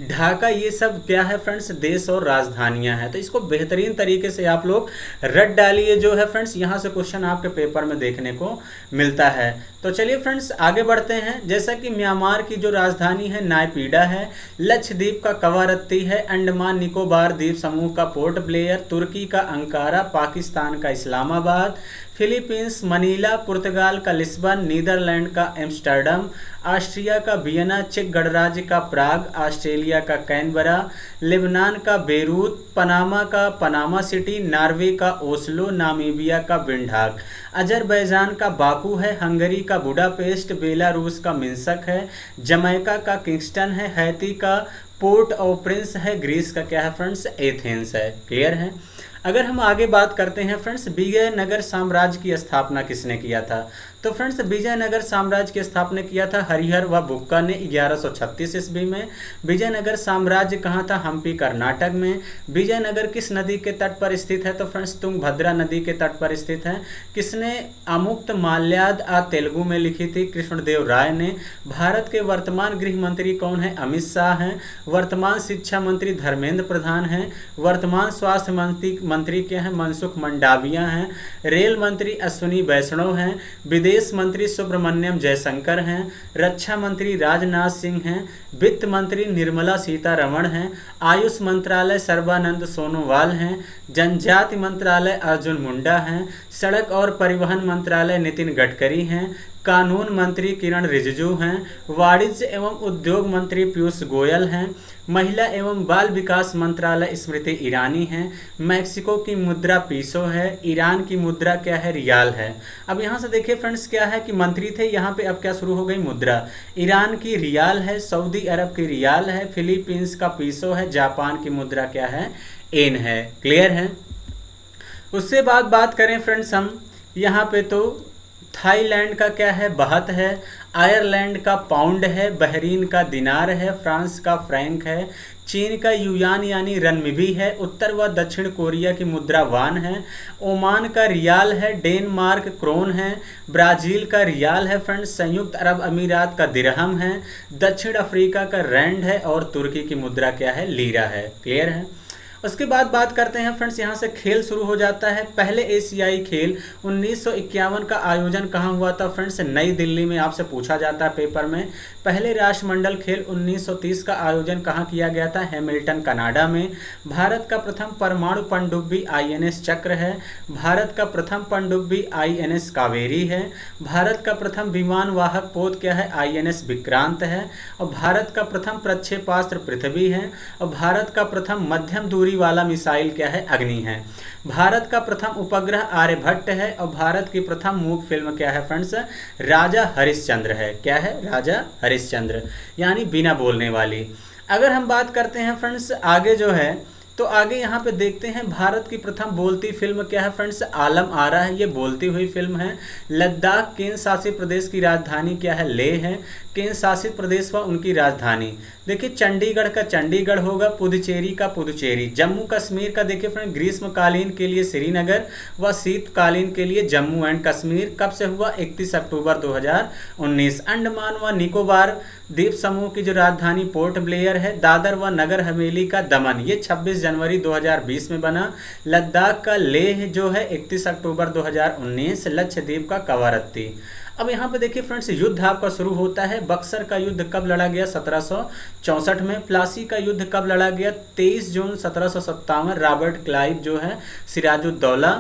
ढाका। ये सब क्या है फ्रेंड्स? देश और राजधानियां हैं। तो इसको बेहतरीन तरीके से आप लोग रट डालिए जो है फ्रेंड्स, यहाँ से क्वेश्चन आपके पेपर में देखने को मिलता है। तो चलिए फ्रेंड्स आगे बढ़ते हैं। जैसा कि म्यांमार की जो राजधानी है नायपीडा है। लक्षद्वीप का कवारत्ती है। अंडमान निकोबार द्वीप समूह का पोर्ट ब्लेयर। तुर्की का अंकारा। पाकिस्तान का इस्लामाबाद। Philippines Manila. पुर्तगाल का लिस्बन। नीदरलैंड का एम्स्टर्डम। ऑस्ट्रिया का वियना। चेक गणराज्य का प्राग। ऑस्ट्रेलिया का कैनबरा। लेबनान का बेरूत। पनामा का पनामा सिटी। नॉर्वे का ओस्लो। नामीबिया का विंडहाक। अजरबैजान का बाकू है। हंगरी का बुडापेस्ट। बेलारूस का मिन्स्क है। जमैका का किंगस्टन है। हैती का पोर्ट ऑफ प्रिंस है। ग्रीस का क्या है फ्रेंड्स? एथेंस है। क्लियर है? अगर हम आगे बात करते हैं फ्रेंड्स, विजयनगर साम्राज्य की स्थापना किसने किया था? तो फ्रेंड्स विजयनगर साम्राज्य की स्थापना किया था हरिहर व बुक्का ने 1136 ईस्वी में। विजयनगर साम्राज्य कहाँ था? हम्पी कर्नाटक में। विजयनगर किस नदी के तट पर स्थित है? तो फ्रेंड्स तुंगभद्रा नदी के तट पर स्थित है। किसने अमुक्त माल्याद तेलुगु में लिखी थी? कृष्णदेव राय ने। भारत के वर्तमान गृह मंत्री कौन है? अमित शाह हैं। वर्तमान शिक्षा मंत्री धर्मेंद्र प्रधान हैं। वर्तमान स्वास्थ्य मंत्री क्या है? मनसुख मंडाविया हैं। रेल मंत्री अश्विनी वैष्णव हैं। विदेश मंत्री सुब्रमण्यम जयशंकर हैं। रक्षा मंत्री राजनाथ सिंह हैं। वित्त मंत्री निर्मला सीतारमण हैं। आयुष मंत्रालय सर्बानंद सोनोवाल हैं। जनजाति मंत्रालय अर्जुन मुंडा हैं। सड़क और परिवहन मंत्रालय नितिन गडकरी हैं। कानून मंत्री किरण रिजिजू हैं। वाणिज्य एवं उद्योग मंत्री पीयूष गोयल हैं। महिला एवं बाल विकास मंत्रालय स्मृति ईरानी हैं। मैक्सिको की मुद्रा पीसो है। ईरान की मुद्रा क्या है? रियाल है। अब यहाँ से देखिए फ्रेंड्स, क्या है कि मंत्री थे, यहाँ पे अब क्या शुरू हो गई? मुद्रा। ईरान की रियाल है, सऊदी अरब की रियाल है, फिलीपींस का पीसो है, जापान की मुद्रा क्या है? एन है। क्लियर है। उससे बाद बात करें फ्रेंड्स हम यहाँ पे, तो थाईलैंड का क्या है? बहत है। आयरलैंड का पाउंड है। बहरीन का दिनार है। फ्रांस का फ्रैंक है। चीन का युआन यानी रनमिबी है। उत्तर व दक्षिण कोरिया की मुद्रा वान है। ओमान का रियाल है। डेनमार्क क्रोन है। ब्राज़ील का रियाल है फ्रेंड्स। संयुक्त अरब अमीरात का दिरहम है। दक्षिण अफ्रीका का रैंड है। और तुर्की की मुद्रा क्या है? लीरा है। क्लियर है। उसके बाद बात करते हैं फ्रेंड्स, यहाँ से खेल शुरू हो जाता है। पहले एशियाई खेल 1951 का आयोजन कहाँ हुआ था फ्रेंड्स? नई दिल्ली में। आपसे पूछा जाता है पेपर में। पहले राष्ट्रमंडल खेल 1930 का आयोजन कहाँ किया गया था? हैमिल्टन कनाडा में। भारत का प्रथम परमाणु पनडुब्बी INS चक्र है। भारत का प्रथम पनडुब्बी INS कावेरी है। भारत का प्रथम विमान वाहक पोत क्या है? INS विक्रांत है। और भारत का प्रथम प्रक्षेपास्त्र पृथ्वी है। और भारत का प्रथम मध्यम दूरी वाला मिसाइल क्या है? अग्नि है। भारत का प्रथम उपग्रह आर्यभट्ट है। और भारत की प्रथम मूक फिल्म क्या है फ्रेंड्स? राजा हरिश्चंद्र है। क्या है? राजा हरिश्चंद्र, यानी बिना बोलने वाली। अगर हम बात करते हैं फ्रेंड्स आगे जो है, तो आगे यहाँ पे देखते हैं भारत की प्रथम बोलती फिल्म क्या है फ्रेंड्स? आलम आरा है। ये बोलती हुई फिल्म है। लद्दाख केंद्र शासित प्रदेश की राजधानी क्या है? लेह है। केंद्र शासित प्रदेश व उनकी राजधानी देखिए चंडीगढ़ का चंडीगढ़ होगा। पुदुचेरी का पुदुचेरी। जम्मू कश्मीर का देखिए फ्रेंड ग्रीष्मकालीन के लिए श्रीनगर व शीतकालीन के लिए जम्मू एंड कश्मीर। कब से हुआ? 31 अक्टूबर 2019। अंडमान व निकोबार द्वीप समूह की जो राजधानी पोर्ट ब्लेयर है। दादर व नगर हवेली का दमन, ये 26 जनवरी 2020 में बना। लद्दाख का लेह जो है 31 अक्टूबर 2019। लक्षद्वीप का कवारत्ती। अब यहाँ पे देखिए फ्रेंड्स, युद्ध आपका शुरू होता है। बक्सर का युद्ध कब लड़ा गया? 1764 में। प्लासी का युद्ध कब लड़ा गया? 23 जून 1757। रॉबर्ट क्लाइव जो है सिराजुद्दौला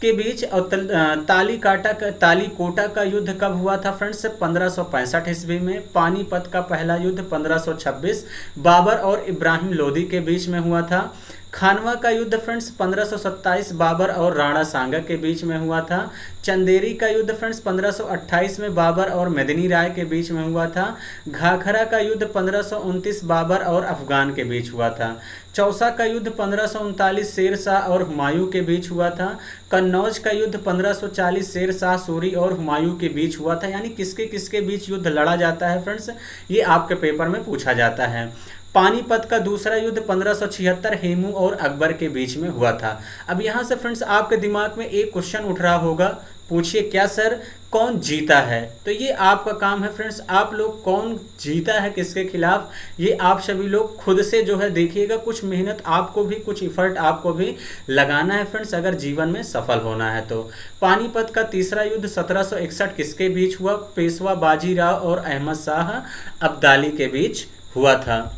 के बीच। और तालीकोटा का युद्ध कब हुआ था फ्रेंड्स? 1565 ईस्वी में। पानीपत का पहला युद्ध 1526 बाबर और इब्राहिम लोदी के बीच में हुआ था। खानवा का युद्ध फ्रेंड्स 1527 बाबर और राणा सांगा के बीच में हुआ था। चंदेरी का युद्ध फ्रेंड्स 1528 में बाबर और मेदिनी राय के बीच में हुआ था। घाघरा का युद्ध 1529 बाबर और अफगान के बीच हुआ था। चौसा का युद्ध 1539 शेर शाह और हुमायूं के बीच हुआ था। कन्नौज का युद्ध 1540 शेर शाह सूरी और हुमायूं के बीच हुआ था। यानी किसके किसके बीच युद्ध लड़ा जाता है फ्रेंड्स? ये आपके पेपर में पूछा जाता है। पानीपत का दूसरा युद्ध 1576 हेमू और अकबर के बीच में हुआ था। अब यहाँ से फ्रेंड्स आपके दिमाग में एक क्वेश्चन उठ रहा होगा, पूछिए क्या सर कौन जीता है? तो ये आपका काम है फ्रेंड्स, आप लोग कौन जीता है किसके खिलाफ, ये आप सभी लोग खुद से जो है देखिएगा। कुछ मेहनत आपको भी, कुछ इफर्ट आपको भी लगाना है फ्रेंड्स, अगर जीवन में सफल होना है तो। पानीपत का तीसरा युद्ध 1761 किसके बीच हुआ? पेशवा बाजीराव और अहमद शाह अब्दाली के बीच हुआ था।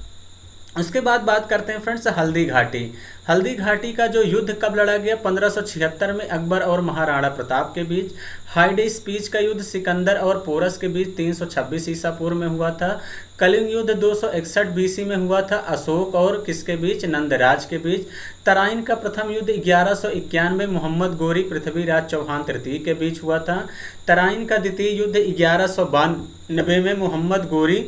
उसके बाद बात करते हैं फ्रेंड्स हल्दी घाटी। हल्दी घाटी का जो युद्ध कब लड़ा गया? 1576 में अकबर और महाराणा प्रताप के बीच। हाइडे स्पीच का युद्ध सिकंदर और पोरस के बीच 326 ईसा पूर्व में हुआ था। कलिंग युद्ध 261 BC में हुआ था, अशोक और किसके बीच? नंदराज के बीच। तराइन का प्रथम युद्ध 1191 मोहम्मद गोरी पृथ्वीराज चौहान तृतीय के बीच हुआ था। तराइन का द्वितीय युद्ध 1192 में मोहम्मद गोरी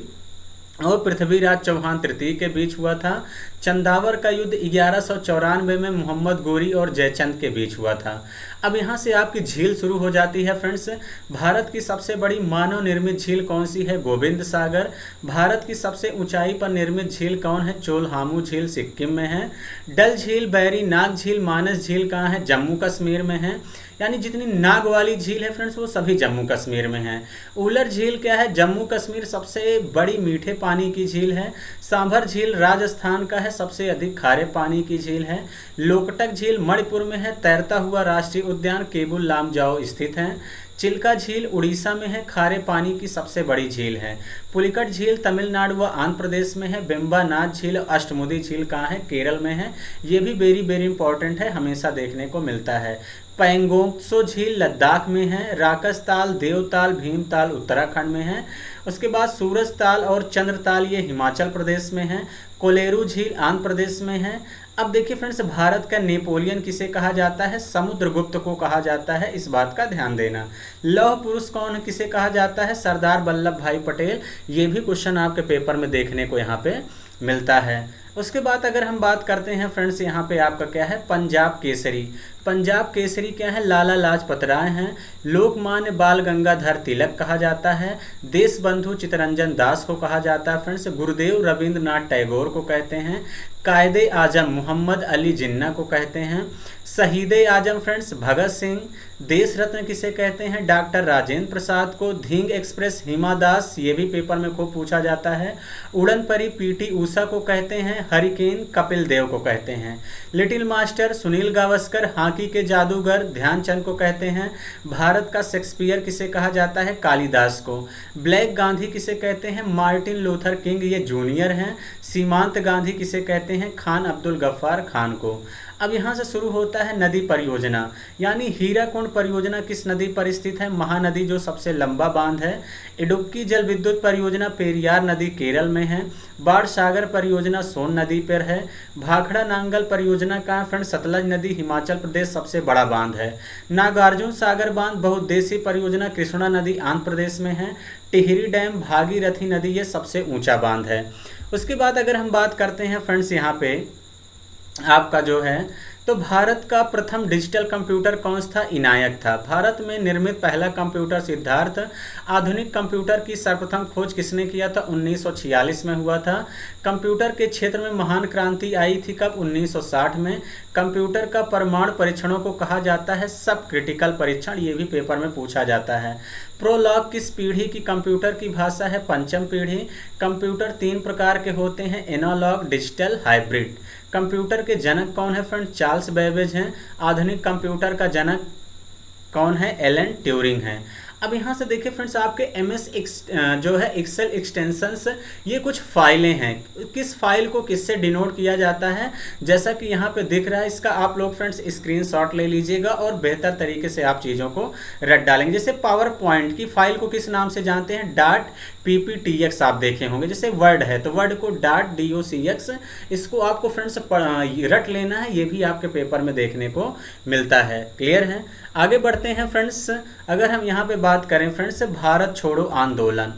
और पृथ्वीराज चौहान तृतीय के बीच हुआ था। चंदावर का युद्ध 1194 में मोहम्मद गोरी और जयचंद के बीच हुआ था। अब यहाँ से आपकी झील शुरू हो जाती है फ्रेंड्स। भारत की सबसे बड़ी मानव निर्मित झील कौन सी है? गोविंद सागर। भारत की सबसे ऊंचाई पर निर्मित झील कौन है? चोलहामू झील सिक्किम में है। डल झील, बैरी नाग झील, मानस झील कहाँ है? जम्मू कश्मीर में है। यानी जितनी नाग वाली झील है फ्रेंड्स वो सभी जम्मू कश्मीर में है। उलर झील क्या है? जम्मू कश्मीर सबसे बड़ी मीठे पानी की झील है। सांभर झील राजस्थान का है, सबसे अधिक खारे पानी की झील है। लोकटक झील मणिपुर में है। तैरता हुआ राष्ट्रीय उद्यान केबुल लामजाओ स्थित है। चिल्का झील उड़ीसा में है, खारे पानी की सबसे बड़ी झील है। पुलिकट झील तमिलनाडु व आंध्र प्रदेश में है। बिम्बानाथ झील अष्टमुदी झील कहाँ है? केरल में है। ये भी वेरी वेरी इंपॉर्टेंट है, हमेशा देखने को मिलता है। पैंगोंगसो झील लद्दाख में है। राकसताल, देवताल, भीमताल उत्तराखंड में है। उसके बाद सूरजताल और चंद्रताल ये हिमाचल प्रदेश में है। कोलेरू झील आंध्र प्रदेश में है। अब देखिए फ्रेंड्स, भारत का नेपोलियन किसे कहा जाता है? समुद्रगुप्त को कहा जाता है, इस बात का ध्यान देना। लौह पुरुष कौन किसे कहा जाता है? सरदार वल्लभ भाई पटेल। ये भी क्वेश्चन आपके पेपर में देखने को यहाँ पे मिलता है। उसके बाद अगर हम बात करते हैं फ्रेंड्स, यहाँ पे आपका क्या है? पंजाब केसरी। पंजाब केसरी क्या है? लाला लाजपत राय हैं। लोकमान्य बाल गंगाधर तिलक कहा जाता है। देश बंधु चित्तरंजन दास को कहा जाता है फ्रेंड्स। गुरुदेव रविंद्रनाथ टैगोर को कहते हैं। कायदे आजम मोहम्मद अली जिन्ना को कहते हैं। शहीद आजम फ्रेंड्स भगत सिंह। देश रत्न किसे कहते हैं? डॉक्टर राजेंद्र प्रसाद को। धींग एक्सप्रेस हिमा दास, ये भी पेपर में खूब पूछा जाता है। उड़न परी पीटी ऊषा को कहते हैं। हरिकेन कपिल देव को कहते हैं। Little master Sunil Gavaskar. Hockey के जादूगर ध्यानचंद को कहते हैं। भारत का शेक्सपियर किसे कहा जाता है? कालिदास को। ब्लैक गांधी किसे कहते हैं? मार्टिन लूथर किंग, ये जूनियर हैं। सीमांत गांधी किसे कहते हैं? खान अब्दुल गफ्फार खान को। अब यहाँ से शुरू होता है नदी परियोजना, यानी हीराकुंड परियोजना किस नदी पर स्थित है? महानदी, जो सबसे लंबा बांध है। इडुक्की जल विद्युत परियोजना पेरियार नदी केरल में है। बाढ़ सागर परियोजना सोन नदी पर है। भाखड़ा नांगल परियोजना का फ्रेंड सतलज नदी हिमाचल प्रदेश सबसे बड़ा बांध है। नागार्जुन सागर बांध बहुउद्देशीय परियोजना कृष्णा नदी आंध्र प्रदेश में है। टिहरी डैम भागीरथी नदी ये सबसे ऊंचा बांध है। उसके बाद अगर हम बात करते हैं फ्रेंड्स, यहाँ पे आपका जो है तो भारत का प्रथम डिजिटल कंप्यूटर कौन था? इनायक था। भारत में निर्मित पहला कंप्यूटर सिद्धार्थ। आधुनिक कंप्यूटर की सर्वप्रथम खोज किसने किया था? 1946 में हुआ था। कंप्यूटर के क्षेत्र में महान क्रांति आई थी कब? 1960 में। कंप्यूटर का परमाणु परीक्षणों को कहा जाता है सब क्रिटिकल परीक्षण, ये भी पेपर में पूछा जाता है। प्रोलॉग किस पीढ़ी की कंप्यूटर की भाषा है? पंचम पीढ़ी। कंप्यूटर तीन प्रकार के होते हैं, एनालॉग, डिजिटल, हाइब्रिड। कंप्यूटर के जनक कौन है फ्रेंड? चार्ल्स बेबेज हैं। आधुनिक कंप्यूटर का जनक कौन है? एलन ट्यूरिंग है। अब यहाँ से देखिए फ्रेंड्स, आपके जो है एक्सेल एक्सटेंशंस, ये कुछ फाइलें हैं। किस फाइल को किससे डिनोट किया जाता है? जैसा कि यहाँ पे दिख रहा है, इसका आप लोग फ्रेंड्स स्क्रीनशॉट ले लीजिएगा और बेहतर तरीके से आप चीज़ों को रट डालेंगे। जैसे पावर पॉइंट की फाइल को किस नाम से जानते हैं? डॉट PPTX आप देखे होंगे। जैसे वर्ड है तो वर्ड को .docx, इसको आपको फ्रेंड्स रट लेना है, ये भी आपके पेपर में देखने को मिलता है। क्लियर है? आगे बढ़ते हैं फ्रेंड्स। अगर हम यहाँ पे बात करें फ्रेंड्स, भारत छोड़ो आंदोलन।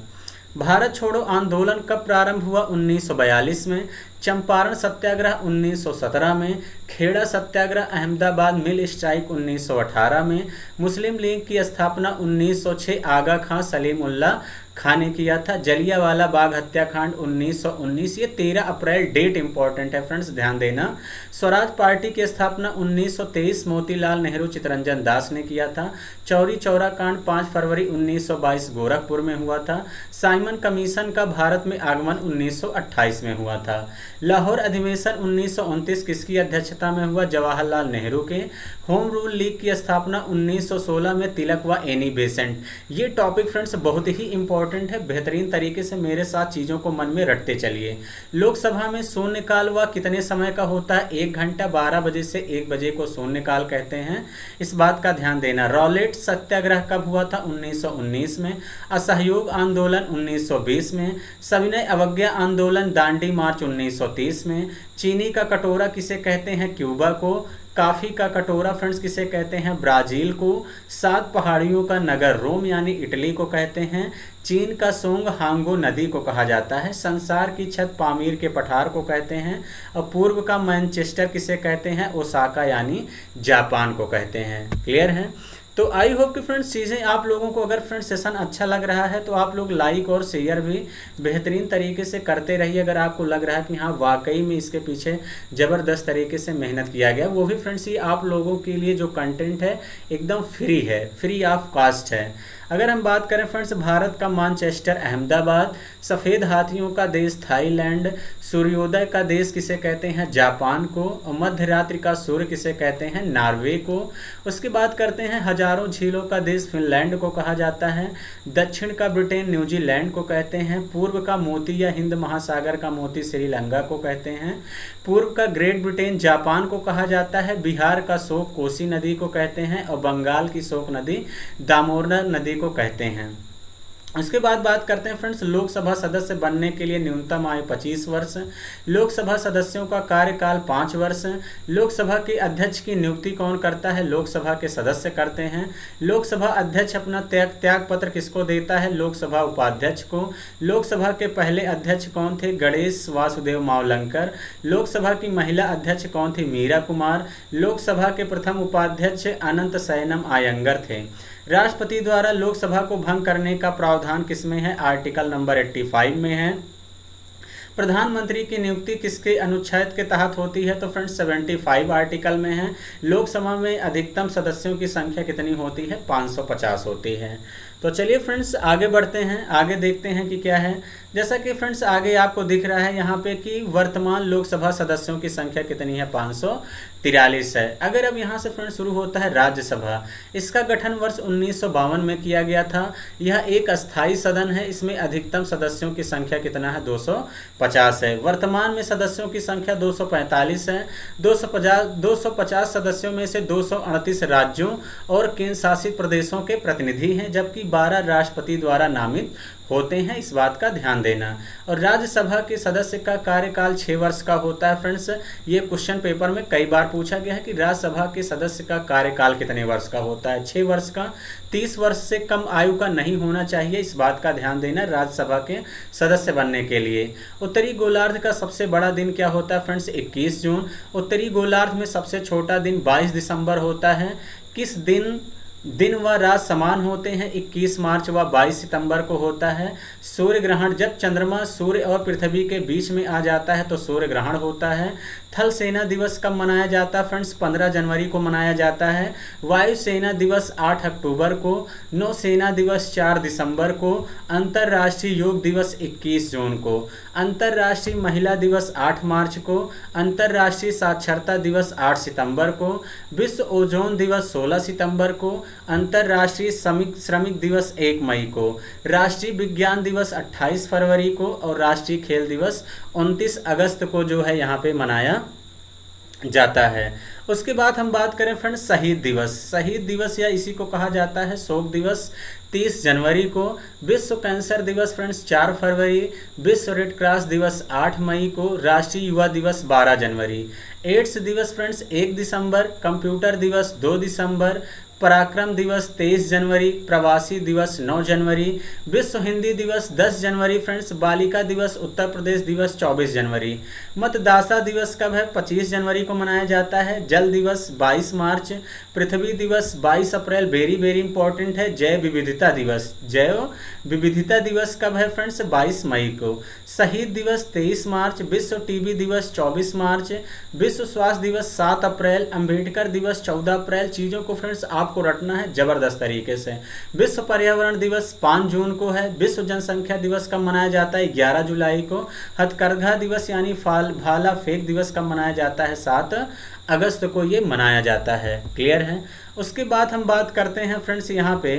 भारत छोड़ो आंदोलन कब प्रारंभ हुआ? 1942 में। चंपारण सत्याग्रह 1917 में। खेड़ा सत्याग्रह, अहमदाबाद मिल स्ट्राइक 1918 में। मुस्लिम लीग की स्थापना 1906 आगा खां सलीमुल्लाह खां ने किया था। जलियांवाला बाग हत्याकांड 1919, ये 13 अप्रैल डेट इंपॉर्टेंट है फ्रेंड्स, ध्यान देना। स्वराज पार्टी की स्थापना 1923 मोतीलाल नेहरू चित्तरंजन दास ने किया था। चौरी चौरा कांड 5 फरवरी 1922 गोरखपुर में हुआ था। साइमन कमीशन का भारत में आगमन 1928 में हुआ था। लाहौर अधिवेशन 1929 किसकी अध्यक्षता में हुआ? जवाहरलाल नेहरू के। होम रूल लीग की स्थापना 1916 में तिलक व एनी बेसेंट। ये टॉपिक फ्रेंड्स बहुत ही इंपॉर्टेंट है, बेहतरीन तरीके से मेरे साथ चीज़ों को मन में रटते चलिए। लोकसभा में शून्यकाल व कितने समय का होता है? 1 घंटा, 12 बजे से 1 बजे को शून्यकाल कहते हैं, इस बात का ध्यान देना। रॉलेट सत्याग्रह कब हुआ था? 1919 में। असहयोग आंदोलन 1920 में। सविनय अवज्ञा आंदोलन दांडी मार्च 1930 में। चीनी का कटोरा किसे कहते हैं? क्यूबा को। कॉफ़ी का कटोरा फ्रेंड्स किसे कहते हैं, ब्राज़ील को। 7 पहाड़ियों का नगर रोम यानी इटली को कहते हैं। चीन का सोंग हांगो नदी को कहा जाता है। संसार की छत पामीर के पठार को कहते हैं। और पूर्व का मैनचेस्टर किसे कहते हैं, ओसाका यानी जापान को कहते हैं। क्लियर है। तो आई होप कि फ्रेंड्स चीज़ें आप लोगों को, अगर फ्रेंड्स सेशन अच्छा लग रहा है तो आप लोग लाइक और शेयर भी बेहतरीन तरीके से करते रहिए। अगर आपको लग रहा है कि हाँ वाकई में इसके पीछे ज़बरदस्त तरीके से मेहनत किया गया, वो भी फ्रेंड्स ये आप लोगों के लिए जो कंटेंट है एकदम फ्री है, फ्री ऑफ कास्ट है। अगर हम बात करें फ्रेंड्स, भारत का मानचेस्टर अहमदाबाद, सफ़ेद हाथियों का देश थाईलैंड, सूर्योदय का देश किसे कहते हैं, जापान को। और मध्य रात्रि का सूर्य किसे कहते हैं, नॉर्वे को। उसके बाद करते हैं हजारों झीलों का देश फिनलैंड को कहा जाता है। दक्षिण का ब्रिटेन न्यूजीलैंड को कहते हैं। पूर्व का मोती या हिंद महासागर का मोती श्रीलंका को कहते हैं। पूर्व का ग्रेट ब्रिटेन जापान को कहा जाता है। बिहार का शोक कोसी नदी को कहते हैं। और बंगाल की शोक नदी दामोदर नदी को कहते हैं। उसके बाद बात करते हैं फ्रेंड्स, लोकसभा सदस्य बनने के लिए न्यूनतम आयु 25 वर्ष। लोकसभा सदस्यों का कार्यकाल 5 वर्ष। लोकसभा के अध्यक्ष की नियुक्ति कौन करता है, लोकसभा के सदस्य करते हैं। लोकसभा अध्यक्ष अपना त्याग पत्र किसको देता है, लोकसभा उपाध्यक्ष को। लोकसभा के पहले अध्यक्ष कौन थे, गणेश वासुदेव मावलंकर। लोकसभा की महिला अध्यक्ष कौन थी, मीरा कुमार। लोकसभा के प्रथम उपाध्यक्ष अनंत शयनम आयंगर थे। राष्ट्रपति द्वारा लोकसभा को भंग करने का प्रावधान किसमें है, आर्टिकल नंबर 85 में है। प्रधानमंत्री की नियुक्ति किसके अनुच्छेद के तहत होती है, तो फ्रेंड्स 75 आर्टिकल में है। लोकसभा में अधिकतम सदस्यों की संख्या कितनी होती है, 550 होती है। तो चलिए फ्रेंड्स आगे बढ़ते हैं, आगे देखते हैं कि क्या है। जैसा कि फ्रेंड्स आगे आपको दिख रहा है यहाँ पे कि वर्तमान लोकसभा सदस्यों की संख्या कितनी है, 543 है। अगर अब यहाँ से फ्रेंड्स शुरू होता है राज्यसभा, इसका गठन वर्ष 1952 में किया गया था। यह एक अस्थायी सदन है। इसमें अधिकतम सदस्यों की संख्या कितना है, 250 है। वर्तमान में सदस्यों की संख्या 245 है। 250 सदस्यों में से 238 राज्यों और केंद्र शासित प्रदेशों के प्रतिनिधि हैं, जबकि 12 राष्ट्रपति द्वारा नामित होते हैं। इस बात का ध्यान देना। और राज्यसभा के सदस्य का कार्यकाल 6 वर्ष का होता है। फ्रेंड्स ये क्वेश्चन पेपर में कई बार पूछा गया है कि राज्यसभा के सदस्य का कार्यकाल कितने वर्ष का होता है, 6 वर्ष का। 30 वर्ष से कम आयु का नहीं होना चाहिए, इस बात का ध्यान देना राज्यसभा के सदस्य बनने के लिए। उत्तरी गोलार्ध का सबसे बड़ा दिन क्या होता है फ्रेंड्स, 21 जून। उत्तरी गोलार्ध में सबसे छोटा दिन 22 दिसंबर होता है। किस दिन व रात समान होते हैं, 21 मार्च व 22 सितंबर को होता है। सूर्य ग्रहण, जब चंद्रमा सूर्य और पृथ्वी के बीच में आ जाता है तो सूर्य ग्रहण होता है। थल सेना दिवस कब मनाया जाता है फ्रेंड्स, 15 जनवरी को मनाया जाता है। वायु सेना दिवस 8 अक्टूबर को। नौसेना दिवस 4 दिसंबर को। अंतर्राष्ट्रीय योग दिवस 21 जून को। अंतर्राष्ट्रीय महिला दिवस 8 मार्च को। अंतर्राष्ट्रीय साक्षरता दिवस 8 सितंबर को। विश्व ओजोन दिवस 16 सितंबर को। अंतर्राष्ट्रीय श्रमिक दिवस 1 मई को। राष्ट्रीय विज्ञान दिवस 28 फरवरी को। और राष्ट्रीय खेल दिवस 29 अगस्त को जो है यहाँ पे मनाया जाता है। उसके बाद हम बात करें फ्रेंड्स शहीद दिवस या इसी को कहा जाता है शोक दिवस, 30 जनवरी को। विश्व कैंसर दिवस फ्रेंड्स 4 फरवरी। विश्व रेड क्रॉस दिवस 8 मई को। राष्ट्रीय युवा दिवस 12 जनवरी। एड्स दिवस फ्रेंड्स 1 दिसंबर। कंप्यूटर दिवस 2 दिसंबर। पराक्रम दिवस 23 जनवरी। प्रवासी दिवस 9 जनवरी। विश्व हिंदी दिवस 10 जनवरी फ्रेंड्स। बालिका दिवस उत्तर प्रदेश दिवस 24 जनवरी। मतदाता दिवस कब है, 25 जनवरी को मनाया जाता है। जल दिवस 22 मार्च। पृथ्वी दिवस 22 अप्रैल, वेरी इंपॉर्टेंट है। जैव विविधता दिवस कब है फ्रेंड्स, 22 मई को। शहीद दिवस 23 मार्च। विश्व टीबी दिवस 24 मार्च। विश्व स्वास्थ्य दिवस 7 अप्रैल। अम्बेडकर दिवस 14 अप्रैल। चीज़ों को फ्रेंड्स आपको रटना है जबरदस्त तरीके से। विश्व पर्यावरण दिवस 5 जून को है। विश्व जनसंख्या दिवस कब मनाया जाता है, 11 जुलाई को। हथकरघा दिवस यानी भाला फेंक दिवस कब मनाया जाता है, 7 अगस्त को ये मनाया जाता है। क्लियर है। उसके बाद हम बात करते हैं फ्रेंड्स यहाँ पे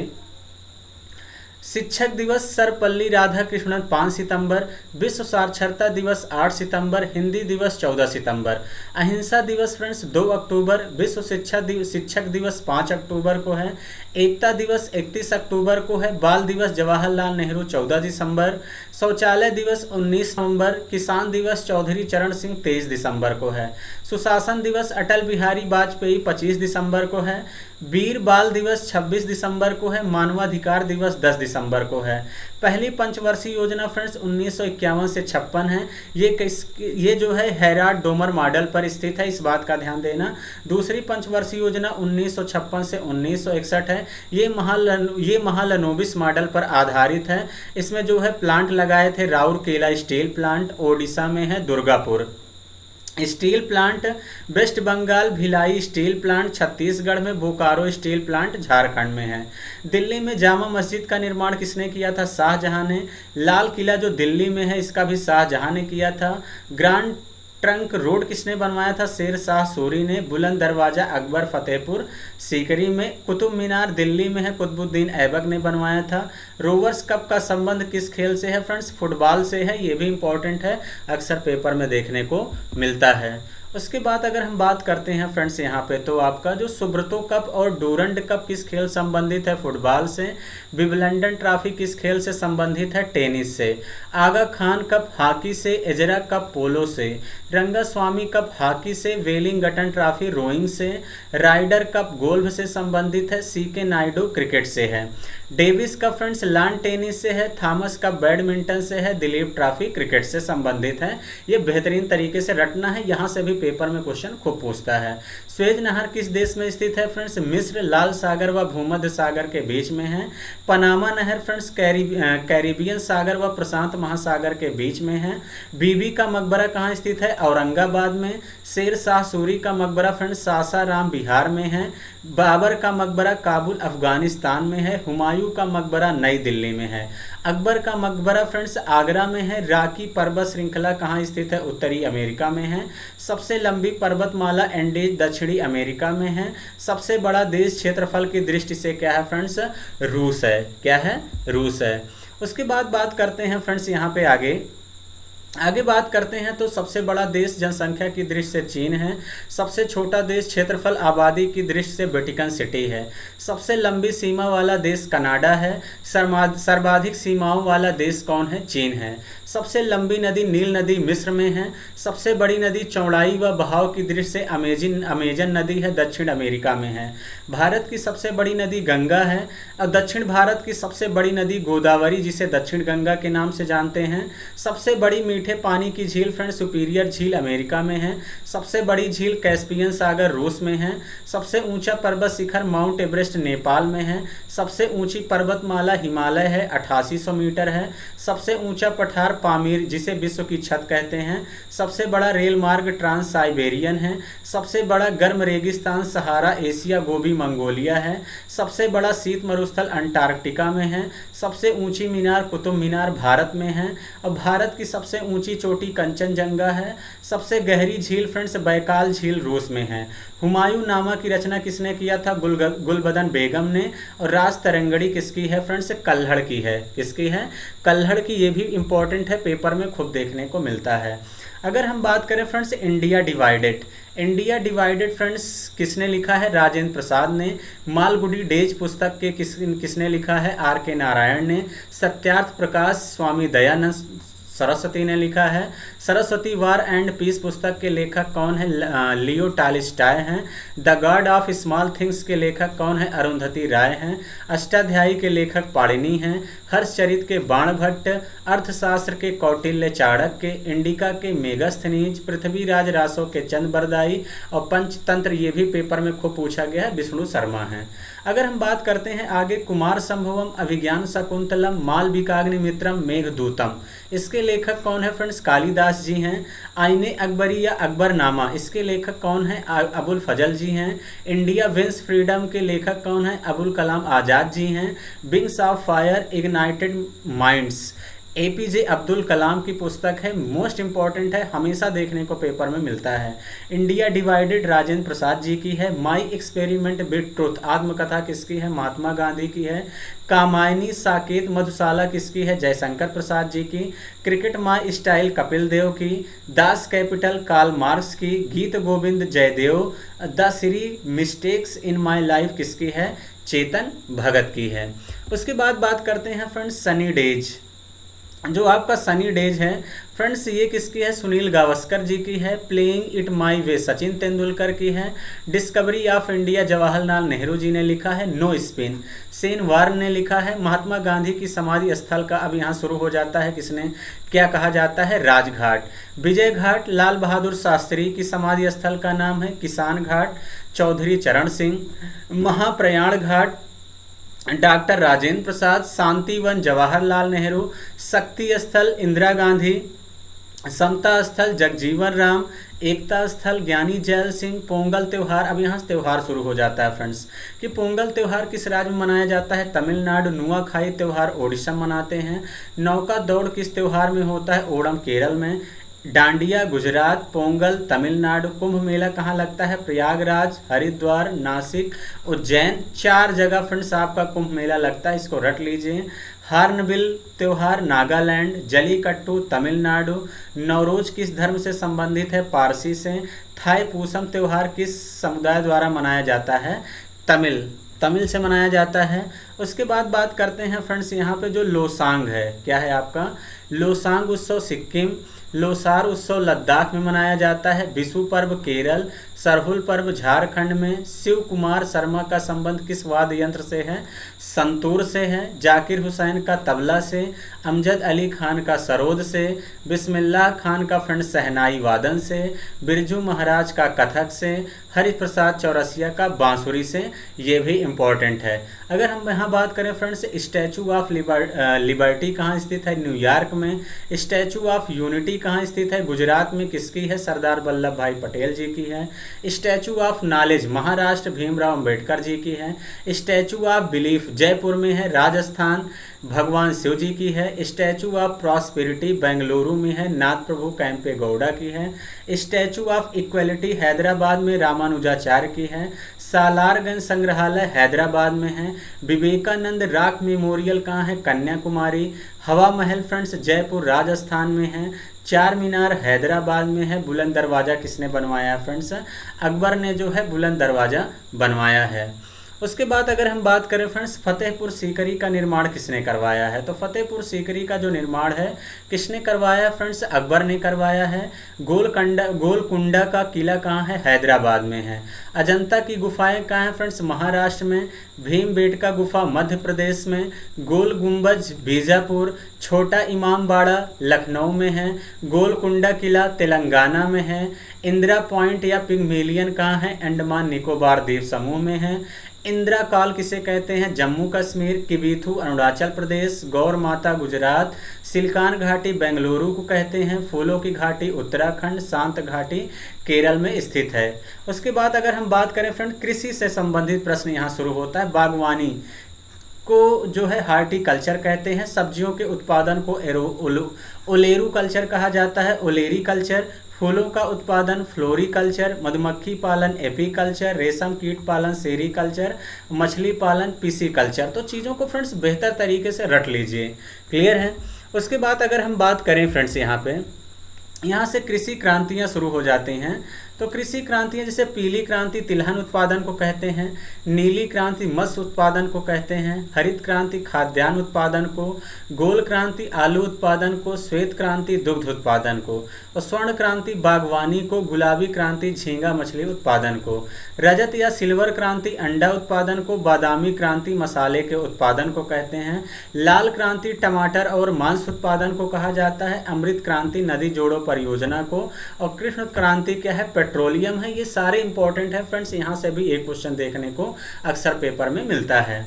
शिक्षक दिवस सर्वपल्ली राधाकृष्णन 5 सितंबर, विश्व साक्षरता दिवस 8 सितंबर, हिंदी दिवस 14 सितंबर, अहिंसा दिवस फ्रेंड्स 2 अक्टूबर, विश्व शिक्षक दिवस 5 अक्टूबर को है, एकता दिवस 31 अक्टूबर को है, बाल दिवस जवाहरलाल नेहरू 14 दिसंबर, शौचालय दिवस 19 नवंबर, किसान दिवस चौधरी चरण सिंह 23 दिसंबर को है, सुशासन दिवस अटल बिहारी वाजपेयी 25 दिसंबर को है, वीर बाल दिवस 26 दिसंबर को है, मानवाधिकार दिवस 10 दिसंबर को है। पहली पंचवर्षीय योजना फ्रेंड्स 1951 से 56 है। ये जो है हैराड डोमर मॉडल पर स्थित है, इस बात का ध्यान देना। दूसरी पंचवर्षीय योजना 1956 से 1961 है। ये महालनोबिस मॉडल पर आधारित है। इसमें जो है प्लांट लगाए थे राउरकेला स्टील प्लांट ओडिशा में है, Durgapur steel plant West Bengal, Bhilai steel plant Chhattisgarh में, बोकारो स्टील प्लांट झारखंड में है। दिल्ली में जामा मस्जिद का निर्माण किसने किया था? शाहजहां ने। लाल किला जो दिल्ली में है इसका भी शाहजहां ने किया था। ग्रांड ट्रंक रोड किसने बनवाया था? शेर शाह सूरी ने। बुलंद दरवाजा अकबर फतेहपुर सीकरी में। कुतुब मीनार दिल्ली में है, कुतुबुद्दीन ऐबक ने बनवाया था। रोवर्स कप का संबंध किस खेल से है फ्रेंड्स? फुटबॉल से है। ये भी इंपॉर्टेंट है, अक्सर पेपर में देखने को मिलता है। उसके बाद अगर हम बात करते हैं फ्रेंड्स यहाँ पे, तो आपका जो सुब्रतो कप और डूरंड कप किस खेल संबंधित है? फुटबॉल से। विंबलडन ट्रॉफी किस खेल से संबंधित है? टेनिस से। आगा खान कप हॉकी से। एजरा कप पोलो से। रंगास्वामी कप हॉकी से। वेलिंगटन ट्रॉफी रोइंग से। राइडर कप गोल्फ से संबंधित है। सीके नायडू क्रिकेट से है। Davis cup friends lawn tennis से है। थॉमस कप बैडमिंटन से है। दिलीप ट्रॉफी क्रिकेट से संबंधित है। ये बेहतरीन तरीके से रटना है, यहाँ से भी पेपर में क्वेश्चन खूब पूछता है। स्वेज नहर किस देश में स्थित है फ्रेंड्स? मिस्र। लाल सागर व भूमध्य सागर के बीच में है। पनामा नहर फ्रेंड्स कैरिबियन सागर व प्रशांत महासागर के बीच में है। बीबी का मकबरा कहाँ स्थित है? औरंगाबाद में। शेर शाह सूरी का मकबरा फ्रेंड्स सासाराम बिहार में है। बाबर का मकबरा काबुल अफगानिस्तान में है। हुमायूं का मकबरा नई दिल्ली में है। अकबर का मकबरा फ्रेंड्स आगरा में है। रॉकी पर्वत श्रृंखला कहाँ स्थित है? उत्तरी अमेरिका में है। सबसे लंबी पर्वतमाला एंडीज दक्षिणी अमेरिका में है। सबसे बड़ा देश क्षेत्रफल की दृष्टि से क्या है फ्रेंड्स? रूस है। क्या है? रूस है। उसके बाद बात करते हैं फ्रेंड्स यहाँ पे आगे बात करते हैं तो सबसे बड़ा देश जनसंख्या की दृष्टि से चीन है। सबसे छोटा देश क्षेत्रफल आबादी की दृष्टि से वेटिकन सिटी है। सबसे लंबी सीमा वाला देश कनाडा है। सर्वाधिक सीमाओं वाला देश कौन है? चीन है। सबसे लंबी नदी नील नदी मिस्र में है। सबसे बड़ी नदी चौड़ाई व बहाव की दृष्टि से अमेजन नदी है, दक्षिण अमेरिका में है। भारत की सबसे बड़ी नदी गंगा है। और दक्षिण भारत की सबसे बड़ी नदी गोदावरी, जिसे दक्षिण गंगा के नाम से जानते हैं। सबसे बड़ी मीठे पानी की झील फ्रेंड्स सुपीरियर झील अमेरिका में है। सबसे बड़ी झील कैस्पियन सागर रूस में है। सबसे ऊंचा पर्वत शिखर माउंट एवरेस्ट नेपाल में है। सबसे ऊंची पर्वतमाला हिमालय है, 8800 मीटर है। सबसे ऊंचा पठार पामीर, जिसे विश्व की छत कहते हैं। सबसे बड़ा रेल मार्ग ट्रांस साइबेरियन है। सबसे बड़ा गर्म रेगिस्तान सहारा एशिया गोबी मंगोलिया है। सबसे बड़ा शीत मरुस्थल अंटार्कटिका में है। सबसे ऊंची मीनार कुतुब मीनार भारत में है। और भारत की सबसे ऊंची चोटी कंचनजंगा है। सबसे गहरी झील फ्रेंड्स बैकाल झील रूस में है। हुमायूं नामा की रचना किसने किया था? गुलबदन बेगम ने। और राज तरंगड़ी किसकी है फ्रेंड्स? कल्हड़ की है। किसकी है? कल्हड़ की। ये भी इंपॉर्टेंट है, पेपर में खूब देखने को मिलता है। अगर हम बात करें फ्रेंड्स इंडिया डिवाइडेड फ्रेंड्स किसने लिखा है? राजेंद्र प्रसाद ने। मालगुडी डेज पुस्तक के किसने लिखा है? आर के नारायण ने। सत्यार्थ प्रकाश स्वामी दयानंद सरस्वती ने लिखा है। सरस्वती वार एंड पीस पुस्तक के लेखक कौन है? लियो टॉल्स्टॉय हैं। The God of small things के लेखक कौन है? अरुंधति राय हैं। अष्टाध्यायी के लेखक पाणिनि हैं। हर्षचरित के बाणभट्ट। अर्थशास्त्र के कौटिल्य चाणक्य। इंडिका के मेगस्थनीज। पृथ्वीराज रासो के चंद बरदाई। और पंचतंत्र, ये भी पेपर में खूब पूछा गया है, विष्णु शर्मा हैं। अगर हम बात करते हैं आगे कुमार संभवम, अभिज्ञान शकुंतलम, मालविकाग्निमित्रम, मेघदूतम, इसके लेखक कौन है फ्रेंड्स? कालिदास जी हैं। आईने अकबरी या अकबरनामा, इसके लेखक कौन है? अबुल फजल जी हैं। इंडिया विंस फ्रीडम के लेखक कौन है? अबुल कलाम आज़ाद जी हैं। Wings of Fire, Ignited Minds, APJ Abdul Kalam की पुस्तक है, मोस्ट इंपॉर्टेंट है, हमेशा देखने को पेपर में मिलता है। इंडिया डिवाइडेड राजेंद्र प्रसाद जी की है। माई एक्सपेरिमेंट विद ट्रुथ आत्मकथा किसकी है? महात्मा गांधी की है। कामायनी साकेत मधुशाला किसकी है? जयशंकर प्रसाद जी की। Cricket my style Kapil Dev की। दास कैपिटल कार्ल मार्क्स की। Geet Govind Jayadev. The three mistakes in my life किसकी है? चेतन भगत की है। उसके बाद बात करते हैं फ्रेंड्स सनी डेज। जो आपका सनी डेज है फ्रेंड्स, ये किसकी है? सुनील गावस्कर जी की है। Playing It My Way Sachin Tendulkar की है। Discovery of India Jawaharlal Nehru ji ने लिखा है। नो स्पिन सेन वार्न ने लिखा है। महात्मा गांधी की समाधि स्थल का अब यहाँ शुरू हो जाता है, किसने क्या कहा जाता है? राजघाट। विजय घाट लाल बहादुर शास्त्री की समाधि स्थल का नाम है। किसान घाट चौधरी चरण सिंह। महाप्रयाण घाट डॉक्टर राजेंद्र प्रसाद। शांतिवन जवाहरलाल नेहरू। शक्ति स्थल इंदिरा गांधी। समता स्थल जगजीवन राम। एकता स्थल ज्ञानी जैल सिंह। पोंगल त्यौहार, अब यहाँ से त्यौहार शुरू हो जाता है फ्रेंड्स कि पोंगल त्यौहार किस राज्य में मनाया जाता है? तमिलनाडु। नुआखाई त्यौहार ओडिशा में मनाते हैं। नौका दौड़ किस त्यौहार में होता है? ओणम केरल में। डांडिया गुजरात। पोंगल तमिलनाडु। कुंभ मेला कहाँ लगता है? प्रयागराज, हरिद्वार, नासिक, उज्जैन। 4 जगह फ्रेंड्स आपका कुंभ मेला लगता है, इसको रट लीजिए। हार्नबिल त्यौहार नागालैंड। जलीकट्टू तमिलनाडु। नवरोज किस धर्म से संबंधित है? पारसी से। थाई पूसम त्यौहार किस समुदाय द्वारा मनाया जाता है? तमिल से मनाया जाता है। उसके बाद बात करते हैं फ्रेंड्स यहाँ पे जो लोसांग है, क्या है आपका? लोसांग उत्सव सिक्किम। लोसार उत्सव लद्दाख में मनाया जाता है। बिशु पर्व केरल। सरहुल पर्व झारखंड में। शिव कुमार शर्मा का संबंध किस वाद्य यंत्र से है? संतूर से है। जाकिर हुसैन का तबला से। अमजद अली खान का सरोद से। बिस्मिल्लाह खान का फ्रेंड शहनाई वादन से। बिरजू महाराज का कथक से। हरिप्रसाद चौरसिया का बांसुरी से। ये भी इम्पोर्टेंट है। अगर हम यहाँ बात करें फ्रेंड्स, स्टैचू ऑफ लिबर्टी कहाँ स्थित है? न्यूयॉर्क में। स्टैचू ऑफ यूनिटी कहाँ स्थित है? गुजरात में। किसकी है? सरदार वल्लभ भाई पटेल जी की है। Statue of Knowledge Maharashtra Bhimrao Ambedkar ji की है। स्टैचू ऑफ बिलीफ जयपुर में है, राजस्थान, भगवान शिव जी की है। स्टैचू ऑफ प्रॉस्पेरिटी बेंगलुरु में है, नाथ प्रभु कैंपे गौड़ा की है। स्टैचू ऑफ इक्वलिटी हैदराबाद में रामानुजाचार्य की है। सालारगंज संग्रहालय हैदराबाद में है। विवेकानंद रॉक मेमोरियल कहाँ है? कन्याकुमारी। हवा महल फ्रेंड्स जयपुर राजस्थान में है। चार मीनार हैदराबाद में है। बुलंद दरवाज़ा किसने बनवाया है फ्रेंड्स? अकबर ने जो है बुलंद दरवाज़ा बनवाया है। उसके बाद अगर हम बात करें फ्रेंड्स, फतेहपुर सीकरी का निर्माण किसने करवाया है? तो फतेहपुर सीकरी का जो निर्माण है किसने करवाया है फ्रेंड्स? अकबर ने करवाया है। गोलकुंडा का किला कहाँ है? हैदराबाद में है। अजंता की गुफाएं कहाँ हैं फ्रेंड्स? महाराष्ट्र में। भीमबेटका गुफा मध्य प्रदेश में। गोल गुंबज बीजापुर। छोटा इमाम बाड़ा लखनऊ में है। गोलकुंडा किला तेलंगाना में है। इंदिरा पॉइंट या पिग्मेलियन कहाँ है? अंडमान निकोबार द्वीप समूह में है। इंदिरा कॉल किसे कहते हैं? जम्मू कश्मीर। किबीथू अरुणाचल प्रदेश। गौर माता गुजरात। सिलकान घाटी बेंगलुरु को कहते हैं। फूलों की घाटी उत्तराखंड। शांत घाटी केरल में स्थित है। उसके बाद अगर हम बात करें फ्रेंड, कृषि से संबंधित प्रश्न यहाँ शुरू होता है। बागवानी को जो है हार्टिकल्चर कहते हैं। सब्जियों के उत्पादन को ओलेरू कल्चर कहा जाता है, ओलेरी कल्चर। फूलों का उत्पादन फ्लोरिकल्चर। मधुमक्खी पालन एपीकल्चर। रेशम कीट पालन सेरीकल्चर। मछली पालन पिसीकल्चर। तो चीज़ों को फ्रेंड्स बेहतर तरीके से रट लीजिए, क्लियर है। उसके बाद अगर हम बात करें फ्रेंड्स, यहाँ से कृषि क्रांतियाँ शुरू हो जाती हैं। तो कृषि क्रांतियाँ जैसे पीली क्रांति तिलहन उत्पादन को कहते हैं। नीली क्रांति मत्स्य उत्पादन को कहते हैं। हरित क्रांति खाद्यान्न उत्पादन को। गोल क्रांति आलू उत्पादन को। श्वेत क्रांति दुग्ध उत्पादन को। और स्वर्ण क्रांति बागवानी को। गुलाबी क्रांति झींगा मछली उत्पादन को। रजत या सिल्वर क्रांति अंडा उत्पादन को। बादामी क्रांति मसाले के उत्पादन को कहते हैं। लाल क्रांति टमाटर और मांस उत्पादन को कहा जाता है। अमृत क्रांति नदी जोड़ो परियोजना को। और कृष्ण क्रांति क्या है? पेट्रोलियम है। ये सारे इंपॉर्टेंट है फ्रेंड्स, यहाँ से भी एक क्वेश्चन देखने को अक्सर पेपर में मिलता है।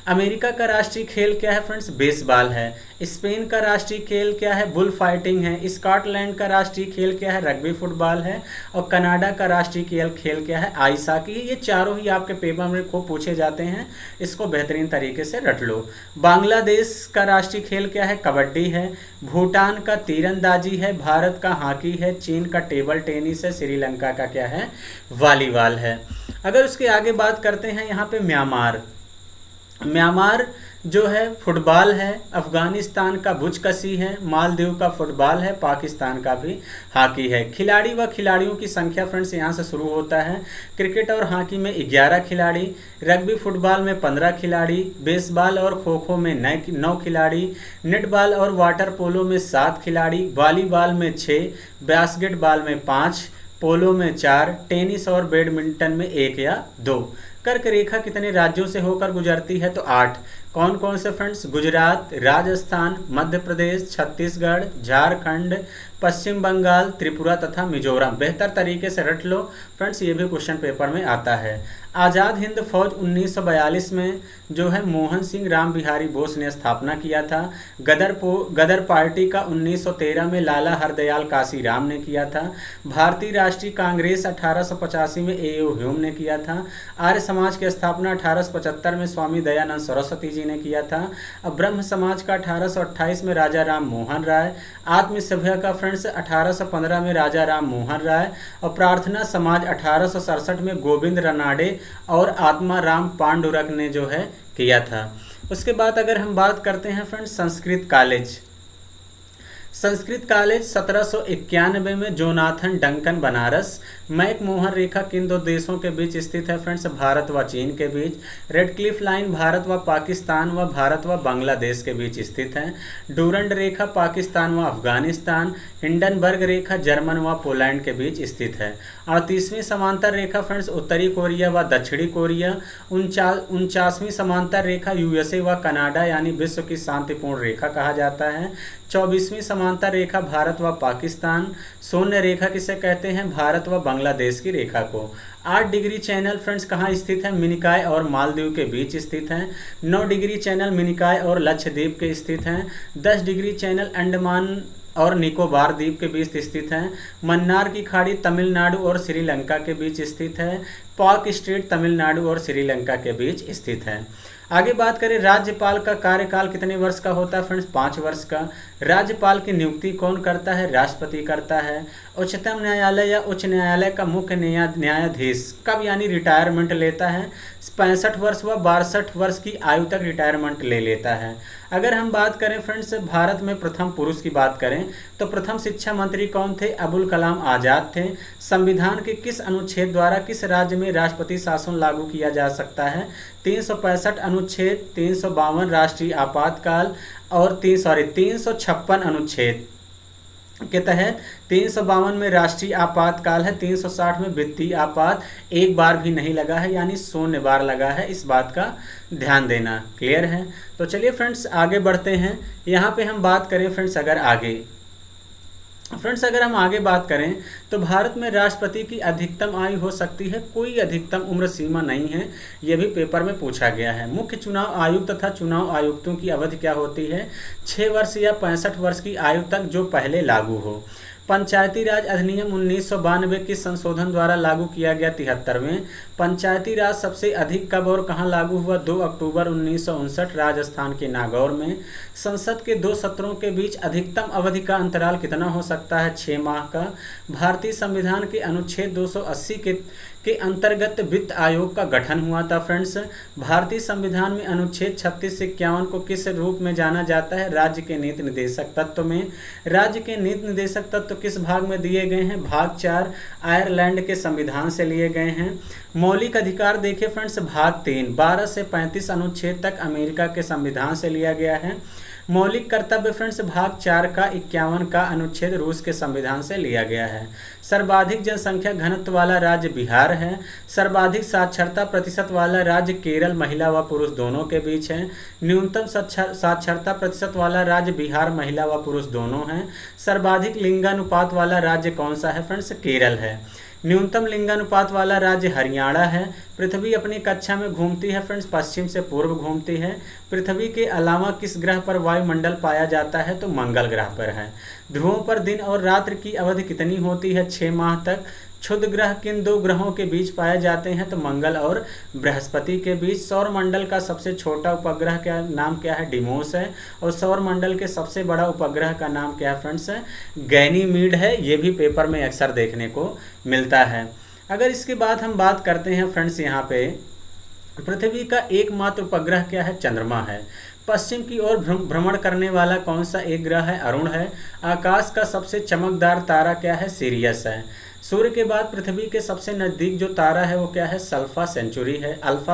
अमेरिका का राष्ट्रीय खेल क्या है फ्रेंड्स? बेसबॉल है। स्पेन का राष्ट्रीय खेल क्या है? बुल फाइटिंग है। स्कॉटलैंड का राष्ट्रीय खेल क्या है? रग्बी फुटबॉल है। और कनाडा का राष्ट्रीय खेल क्या है? Ice hockey. ये चारों ही आपके पेपर में खूब पूछे जाते हैं, इसको बेहतरीन तरीके से रट लो। बांग्लादेश का राष्ट्रीय खेल क्या है? कबड्डी है। भूटान का तीरंदाजी है। भारत का हॉकी है। चीन का टेबल टेनिस है। श्रीलंका का क्या है? वॉलीबॉल है। अगर उसके आगे बात करते हैं यहाँ पे म्यांमार जो है फुटबॉल है। अफगानिस्तान का बुचकशी है। मालदीव का फुटबॉल है। पाकिस्तान का भी हॉकी है। खिलाड़ी व खिलाड़ियों की संख्या फ्रेंड्स यहाँ से शुरू होता है। क्रिकेट और हॉकी में 11 खिलाड़ी, रग्बी फुटबॉल में 15 खिलाड़ी, बेसबॉल और खो खो में 9 खिलाड़ी, नेटबॉल और वाटर पोलो में 7 खिलाड़ी, वॉलीबॉल में 6, बास्केटबॉल में 5, पोलो में 4, टेनिस और बैडमिंटन में 1 या 2। कर्क रेखा कितने राज्यों से होकर गुजरती है? तो 8। कौन कौन से फ्रेंड्स? गुजरात, राजस्थान, मध्य प्रदेश, छत्तीसगढ़, झारखंड, पश्चिम बंगाल, त्रिपुरा तथा मिजोरम। बेहतर तरीके से रट लो फ्रेंड्स, ये भी क्वेश्चन पेपर में आता है। आज़ाद हिंद फौज 1942 में जो है मोहन सिंह राम बिहारी बोस ने स्थापना किया था। गदर पार्टी का 1913 में लाला हरदयाल काशीराम ने किया था। भारतीय राष्ट्रीय कांग्रेस 1885 में ए.ओ. ह्यूम ने किया था। आर्य समाज की स्थापना 1875 में स्वामी दयानंद सरस्वती जी ने किया था। अब ब्रह्म समाज का 1828 में राजा राम मोहन राय। आत्म सभ्य का फ्रेंड्स 1815 में राजा राम मोहन राय। और प्रार्थना समाज 1867 में गोविंद रनाडे और आत्मा राम पांडुरंग ने जो है किया था। उसके बाद अगर हम बात करते हैं फ्रेंड्स संस्कृत कॉलेज 1791 में जोनाथन डंकन बनारस। मैकमोहन रेखा किन दो देशों के बीच स्थित है फ्रेंड्स? भारत व चीन के बीच। रेडक्लिफ लाइन भारत व पाकिस्तान व भारत व बांग्लादेश के बीच स्थित है। डूरंड रेखा पाकिस्तान व अफगानिस्तान। हिंडनबर्ग रेखा जर्मन व पोलैंड के बीच स्थित है। 38वीं समांतर रेखा फ्रेंड्स उत्तरी कोरिया व दक्षिणी कोरिया। 49वीं समांतर रेखा यूएसए व कनाडा यानी विश्व की शांतिपूर्ण रेखा कहा जाता है। 24वीं समांतर रेखा भारत व पाकिस्तान। शून्य रेखा किसे कहते हैं? भारत व बांग्लादेश की रेखा को। 8 डिग्री चैनल फ्रेंड्स कहाँ स्थित है? मिनिकॉय और मालदीव के बीच स्थित है। 9 डिग्री चैनल मिनिकॉय और लक्षद्वीप के स्थित हैं। 10 डिग्री चैनल अंडमान और निकोबार द्वीप के बीच स्थित है। मन्नार की खाड़ी तमिलनाडु और श्रीलंका के बीच स्थित है। पाक स्ट्रेट तमिलनाडु और श्रीलंका के बीच स्थित है। आगे बात करें राज्यपाल का कार्यकाल कितने वर्ष का होता है फ्रेंड्स? 5 वर्ष का। राज्यपाल की नियुक्ति कौन करता है? राष्ट्रपति करता है। उच्चतम न्यायालय या उच्च न्यायालय का मुख्य न्यायाधीश कब यानी रिटायरमेंट लेता है? 65 वर्ष व 62 वर्ष की आयु तक रिटायरमेंट ले लेता है। अगर हम बात करें फ्रेंड्स भारत में प्रथम पुरुष की बात करें तो प्रथम शिक्षा मंत्री कौन थे? अबुल कलाम आज़ाद थे। संविधान के किस अनुच्छेद द्वारा किस राज्य में राष्ट्रपति शासन लागू किया जा सकता है? 365 अनुच्छेद, 352 राष्ट्रीय आपातकाल और 356 अनुच्छेद के तहत 352 में राष्ट्रीय आपातकाल है। 360 में वित्तीय आपात एक बार भी नहीं लगा है यानी 0 बार लगा है, इस बात का ध्यान देना। क्लियर है? तो चलिए फ्रेंड्स आगे बढ़ते हैं। यहाँ पे हम बात करें फ्रेंड्स अगर हम आगे बात करें तो भारत में राष्ट्रपति की अधिकतम आयु हो सकती है, कोई अधिकतम उम्र सीमा नहीं है, यह भी पेपर में पूछा गया है। मुख्य चुनाव आयुक्त तथा चुनाव आयुक्तों की अवधि क्या होती है? 6 वर्ष या 65 वर्ष की आयु तक जो पहले लागू हो। पंचायती राज अधिनियम 1992 के संशोधन द्वारा लागू किया गया 73वें। पंचायती राज सबसे अधिक कब और कहां लागू हुआ? 2 अक्टूबर 1959 राजस्थान के नागौर में। संसद के 2 सत्रों के बीच अधिकतम अवधि का अंतराल कितना हो सकता है? 6 माह का। भारतीय संविधान के अनुच्छेद 280 के अंतर्गत वित्त आयोग का गठन हुआ था फ्रेंड्स। भारतीय संविधान में अनुच्छेद 36 से 51 को किस रूप में जाना जाता है? राज्य के नीति निर्देशक तत्व में। राज्य के नीति निर्देशक तत्व किस भाग में दिए गए हैं? भाग 4 आयरलैंड के संविधान से लिए गए हैं। मौलिक अधिकार देखिए फ्रेंड्स भाग 3 12 से 35 अनुच्छेद तक अमेरिका के संविधान से लिया गया है। मौलिक कर्तव्य फ्रेंड्स भाग 4 का 51 का अनुच्छेद रूस के संविधान से लिया गया है। सर्वाधिक जनसंख्या घनत्व वाला राज्य बिहार है। सर्वाधिक साक्षरता प्रतिशत वाला राज्य केरल महिला व पुरुष दोनों के बीच है। न्यूनतम साक्षरता प्रतिशत वाला राज्य बिहार महिला व पुरुष दोनों हैं। सर्वाधिक लिंगानुपात वाला राज्य कौन सा है फ्रेंड्स? केरल है। न्यूनतम लिंगानुपात वाला राज्य हरियाणा है। पृथ्वी अपनी कक्षा में घूमती है फ्रेंड्स, पश्चिम से पूर्व घूमती है। पृथ्वी के अलावा किस ग्रह पर वायुमंडल पाया जाता है, तो मंगल ग्रह पर है। ध्रुवों पर दिन और रात्रि की अवधि कितनी होती है, 6 माह तक। क्षुद्र ग्रह किन दो ग्रहों के बीच पाए जाते हैं, तो मंगल और बृहस्पति के बीच। सौर मंडल का सबसे छोटा उपग्रह का नाम क्या है, डिमोस है। और सौर मंडल के सबसे बड़ा उपग्रह का नाम क्या है फ्रेंड्स, गैनीमीड है। ये भी पेपर में अक्सर देखने को मिलता है। अगर इसके बाद हम बात करते हैं फ्रेंड्स, यहाँ पे पृथ्वी का एकमात्र उपग्रह क्या है, चंद्रमा है। पश्चिम की ओर भ्रमण करने वाला कौन सा एक ग्रह है, अरुण है। आकाश का सबसे चमकदार तारा क्या है, सीरियस है। सूर्य के बाद पृथ्वी के सबसे नज़दीक जो तारा है वो क्या है, अल्फा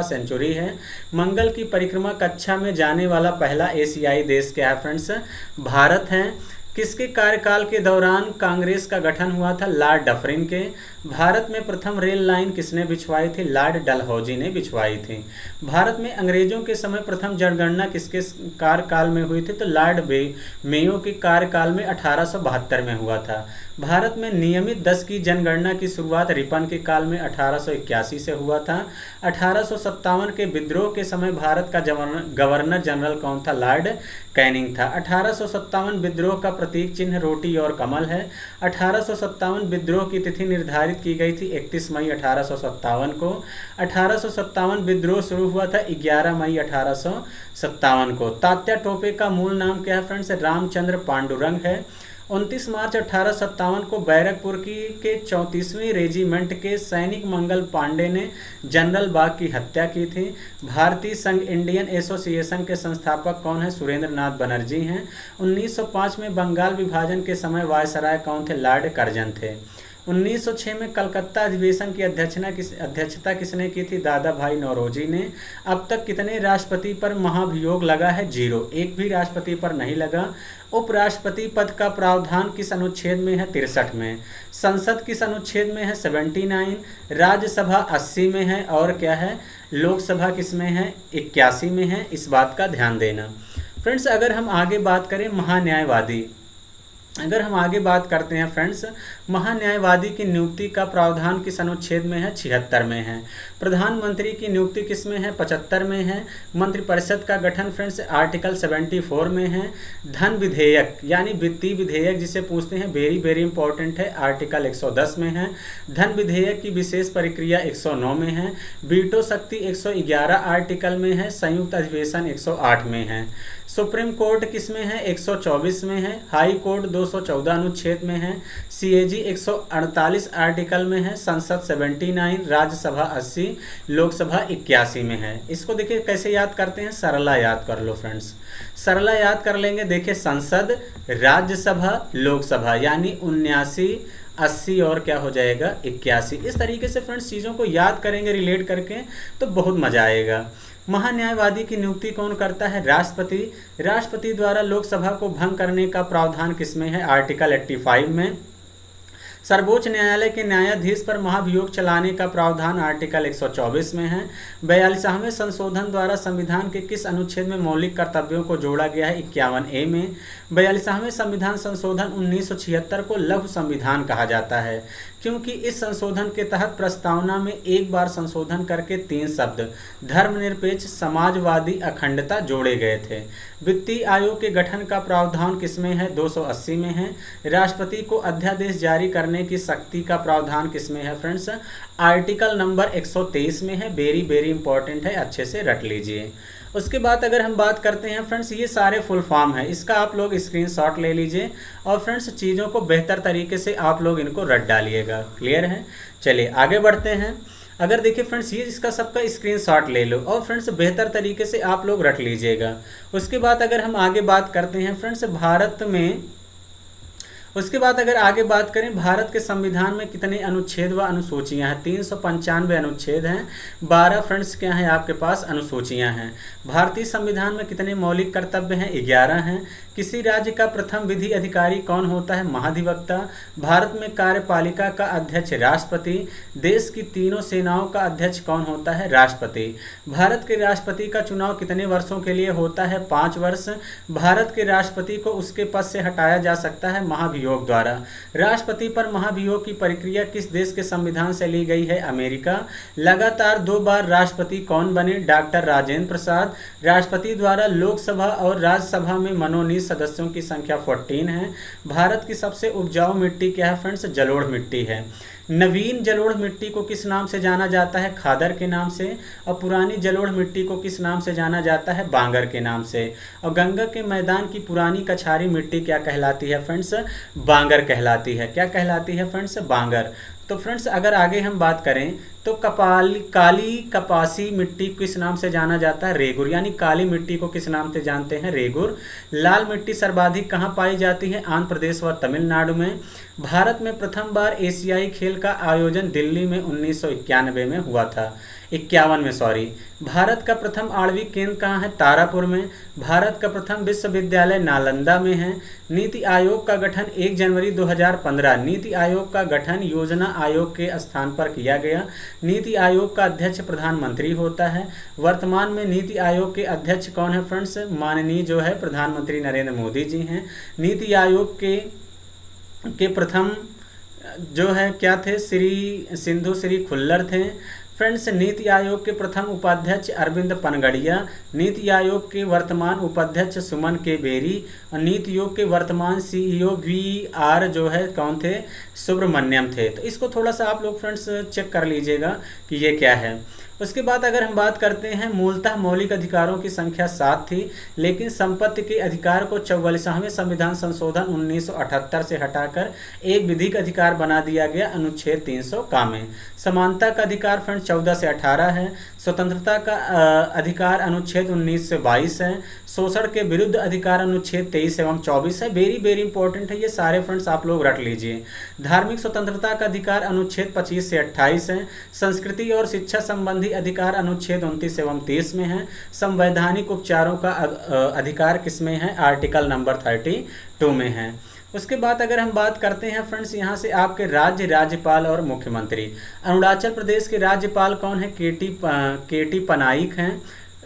सेंचुरी है। मंगल की परिक्रमा कक्षा में जाने वाला पहला एशियाई देश क्या है फ्रेंड्स, भारत है। किसके कार्यकाल के दौरान कांग्रेस का गठन हुआ था, लॉर्ड डफरिन के। भारत में प्रथम रेल लाइन किसने बिछवाई थी, लॉर्ड डलहौजी ने बिछवाई थी। भारत में अंग्रेजों के समय प्रथम जनगणना किसके कार्यकाल में हुई थी, तो लॉर्ड मेयो के कार्यकाल में 1872 में हुआ था। भारत में नियमित 10 की जनगणना की शुरुआत रिपन के काल में 1881 से हुआ था। 1857 के विद्रोह के समय भारत का गवर्नर जनरल कौन था, लॉर्ड कैनिंग था। 1857 विद्रोह का प्रतीक चिन्ह रोटी और कमल है। 1857 विद्रोह की तिथि निर्धारित की गई थी 31 मई 1857 को। 1857 विद्रोह शुरू हुआ था 11 मई 1857 को। तात्या टोपे का मूल नाम क्या है फ्रेंड्स, रामचंद्र पांडुरंग है। 29 मार्च 1857 को बैरकपुर के 34वीं रेजिमेंट के सैनिक मंगल पांडे ने जनरल बाग की हत्या की थी। भारतीय संघ इंडियन एसोसिएशन के संस्थापक कौन है, सुरेंद्र नाथ बनर्जी हैं। 1905 में बंगाल विभाजन के समय वायसराय कौन थे, लॉर्ड कर्जन थे। 1906 में कलकत्ता अधिवेशन की अध्यक्षता किसने की थी, दादा भाई नौरोजी ने। अब तक कितने राष्ट्रपति पर महाभियोग लगा है, 0, एक भी राष्ट्रपति पर नहीं लगा। उपराष्ट्रपति पद का प्रावधान किस अनुच्छेद में है, 63 में। संसद किस अनुच्छेद में है, 79। राज्यसभा 80 में है और क्या है, लोकसभा किस में है, 81 में है। इस बात का ध्यान देना फ्रेंड्स। अगर हम आगे बात करें महान्यायवादी, अगर हम आगे बात करते हैं फ्रेंड्स, महान्यायवादी की नियुक्ति का प्रावधान किस अनुच्छेद में है, 76 में है। प्रधानमंत्री की नियुक्ति किस में है, 75 में है। मंत्रिपरिषद का गठन फ्रेंड्स आर्टिकल 74 में है। धन विधेयक यानी वित्तीय विधेयक जिसे पूछते हैं, वेरी वेरी इंपॉर्टेंट है, आर्टिकल 110 में है। धन विधेयक की विशेष प्रक्रिया 109 में है। वीटो शक्ति 111 आर्टिकल में है। संयुक्त अधिवेशन 108 में है। सुप्रीम कोर्ट किस में है, 124 में है। हाई कोर्ट 214 अनुच्छेद में है। सीएजी 148 आर्टिकल में है। संसद 79, राज्यसभा 80, लोकसभा 81 में है। इसको देखिए कैसे याद करते हैं, सरला याद कर लो फ्रेंड्स, सरला याद कर लेंगे। देखिए संसद, राज्यसभा, लोकसभा यानी 79, 80 और क्या हो जाएगा, 81। इस तरीके से फ्रेंड्स चीज़ों को याद करेंगे रिलेट करके तो बहुत मजा आएगा। महान्यायवादी की नियुक्ति कौन करता है, राष्ट्रपति। राष्ट्रपति द्वारा लोकसभा को भंग करने का प्रावधान किसमें है, आर्टिकल 85 में। सर्वोच्च न्यायालय के न्यायाधीश पर महाभियोग चलाने का प्रावधान आर्टिकल 124 में है। 42वें संशोधन द्वारा संविधान के किस अनुच्छेद में मौलिक कर्तव्यों को जोड़ा गया है, 51A में। 42वें संविधान संशोधन 1976 को लघु संविधान कहा जाता है क्योंकि इस संशोधन के तहत प्रस्तावना में एक बार संशोधन करके 3 शब्द धर्मनिरपेक्ष, समाजवादी, अखंडता जोड़े गए थे। वित्तीय आयोग के गठन का प्रावधान किसमें है, 280 में है। राष्ट्रपति को अध्यादेश जारी करने की शक्ति का प्रावधान किसमें है फ्रेंड्स, आर्टिकल नंबर 123 में है। वेरी वेरी इंपॉर्टेंट है, अच्छे से रट लीजिए। उसके बाद अगर हम बात करते हैं फ्रेंड्स, ये सारे फुल फॉर्म है, इसका आप लोग स्क्रीनशॉट ले लीजिए और फ्रेंड्स चीज़ों को बेहतर तरीके से आप लोग इनको रट डालिएगा। क्लियर है, चलिए आगे बढ़ते हैं। अगर देखिए फ्रेंड्स ये इसका सबका स्क्रीनशॉट ले लो और फ्रेंड्स बेहतर तरीके से आप लोग रट लीजिएगा। उसके बाद अगर हम आगे बात करते हैं फ्रेंड्स उसके बाद अगर आगे बात करें, भारत के संविधान में कितने अनुच्छेद व अनुसूचियां हैं, 395 अनुच्छेद हैं। 12 फ्रेंड्स क्या हैं आपके पास, अनुसूचियां हैं। भारतीय संविधान में कितने मौलिक कर्तव्य हैं, 11 हैं। किसी राज्य का प्रथम विधि अधिकारी कौन होता है, महाधिवक्ता। भारत में कार्यपालिका का अध्यक्ष राष्ट्रपति। देश की तीनों सेनाओं का अध्यक्ष कौन होता है, राष्ट्रपति। भारत के राष्ट्रपति का चुनाव कितने वर्षों के लिए होता है, 5 वर्ष। भारत के राष्ट्रपति को उसके पद से हटाया जा सकता है महाभियोग महाभियोग द्वारा। राष्ट्रपति पर महाभियोग की प्रक्रिया किस देश के संविधान से ली गई है? अमेरिका। लगातार 2 बार राष्ट्रपति कौन बने? डॉक्टर राजेंद्र प्रसाद। राष्ट्रपति द्वारा लोकसभा और राज्यसभा में मनोनीत सदस्यों की संख्या 14 है। भारत की सबसे उपजाऊ मिट्टी क्या है फ्रेंड्स? जलोढ़ मिट्टी है। नवीन जलोढ़ मिट्टी को किस नाम से जाना जाता है? खादर के नाम से। और पुरानी जलोढ़ मिट्टी को किस नाम से जाना जाता है? बांगर के नाम से। और गंगा के मैदान की पुरानी कछारी मिट्टी क्या कहलाती है फ्रेंड्स? बांगर कहलाती है। क्या कहलाती है फ्रेंड्स? बांगर। तो फ्रेंड्स अगर आगे हम बात करें तो काली कपासी मिट्टी किस नाम से जाना जाता है? रेगुर। यानी काली मिट्टी को किस नाम से जानते हैं? रेगुर। लाल मिट्टी सर्वाधिक कहाँ पाई जाती है? आंध्र प्रदेश व तमिलनाडु में। भारत में प्रथम बार एशियाई खेल का आयोजन दिल्ली में 1991 में हुआ था। 51 में सॉरी। भारत का प्रथम आणविक केंद्र कहाँ है? तारापुर में। भारत का प्रथम विश्वविद्यालय नालंदा में है। नीति आयोग का गठन 1 जनवरी 2015। नीति आयोग का गठन योजना आयोग के स्थान पर किया गया। नीति आयोग का अध्यक्ष प्रधानमंत्री होता है। वर्तमान में नीति आयोग के अध्यक्ष कौन है फ्रेंड्स? माननीय जो है प्रधानमंत्री नरेंद्र मोदी जी हैं। नीति आयोग के प्रथम जो है क्या थे? श्री खुल्लर थे। फ्रेंड्स नीति आयोग के प्रथम उपाध्यक्ष अरविंद पनगड़िया। नीति आयोग के वर्तमान उपाध्यक्ष सुमन के बेरी। और नीति आयोग के वर्तमान CEO VR जो है कौन थे? सुब्रमण्यम थे। तो इसको थोड़ा सा आप लोग फ्रेंड्स चेक कर लीजिएगा कि ये क्या है। उसके बाद अगर हम बात करते हैं मूलतः मौलिक अधिकारों की संख्या 7 थी, लेकिन संपत्ति के अधिकार को 44वें संविधान संशोधन 1978 से हटाकर एक विधिक अधिकार बना दिया गया अनुच्छेद 300 का में। समानता का अधिकार फ्रेंड्स 14 से 18 है। स्वतंत्रता का अधिकार अनुच्छेद 19 से 22 है। शोषण के विरुद्ध अधिकार अनुच्छेद 23 एवं 24 है। वेरी इंपॉर्टेंट है ये सारे फ्रेंड्स, आप लोग रट लीजिए। धार्मिक स्वतंत्रता का अधिकार अनुच्छेद 25 से 28 है। संस्कृति और शिक्षा संबंधी अधिकार अनुच्छेद 29 एवं 30 में है। संवैधानिक उपचारों का अधिकार किसमें है? आर्टिकल नंबर 32 में है। उसके बाद अगर हम बात करते हैं फ्रेंड्स यहाँ से आपके राज्यपाल और मुख्यमंत्री। अरुणाचल प्रदेश के राज्यपाल कौन है? केटी पनाइक हैं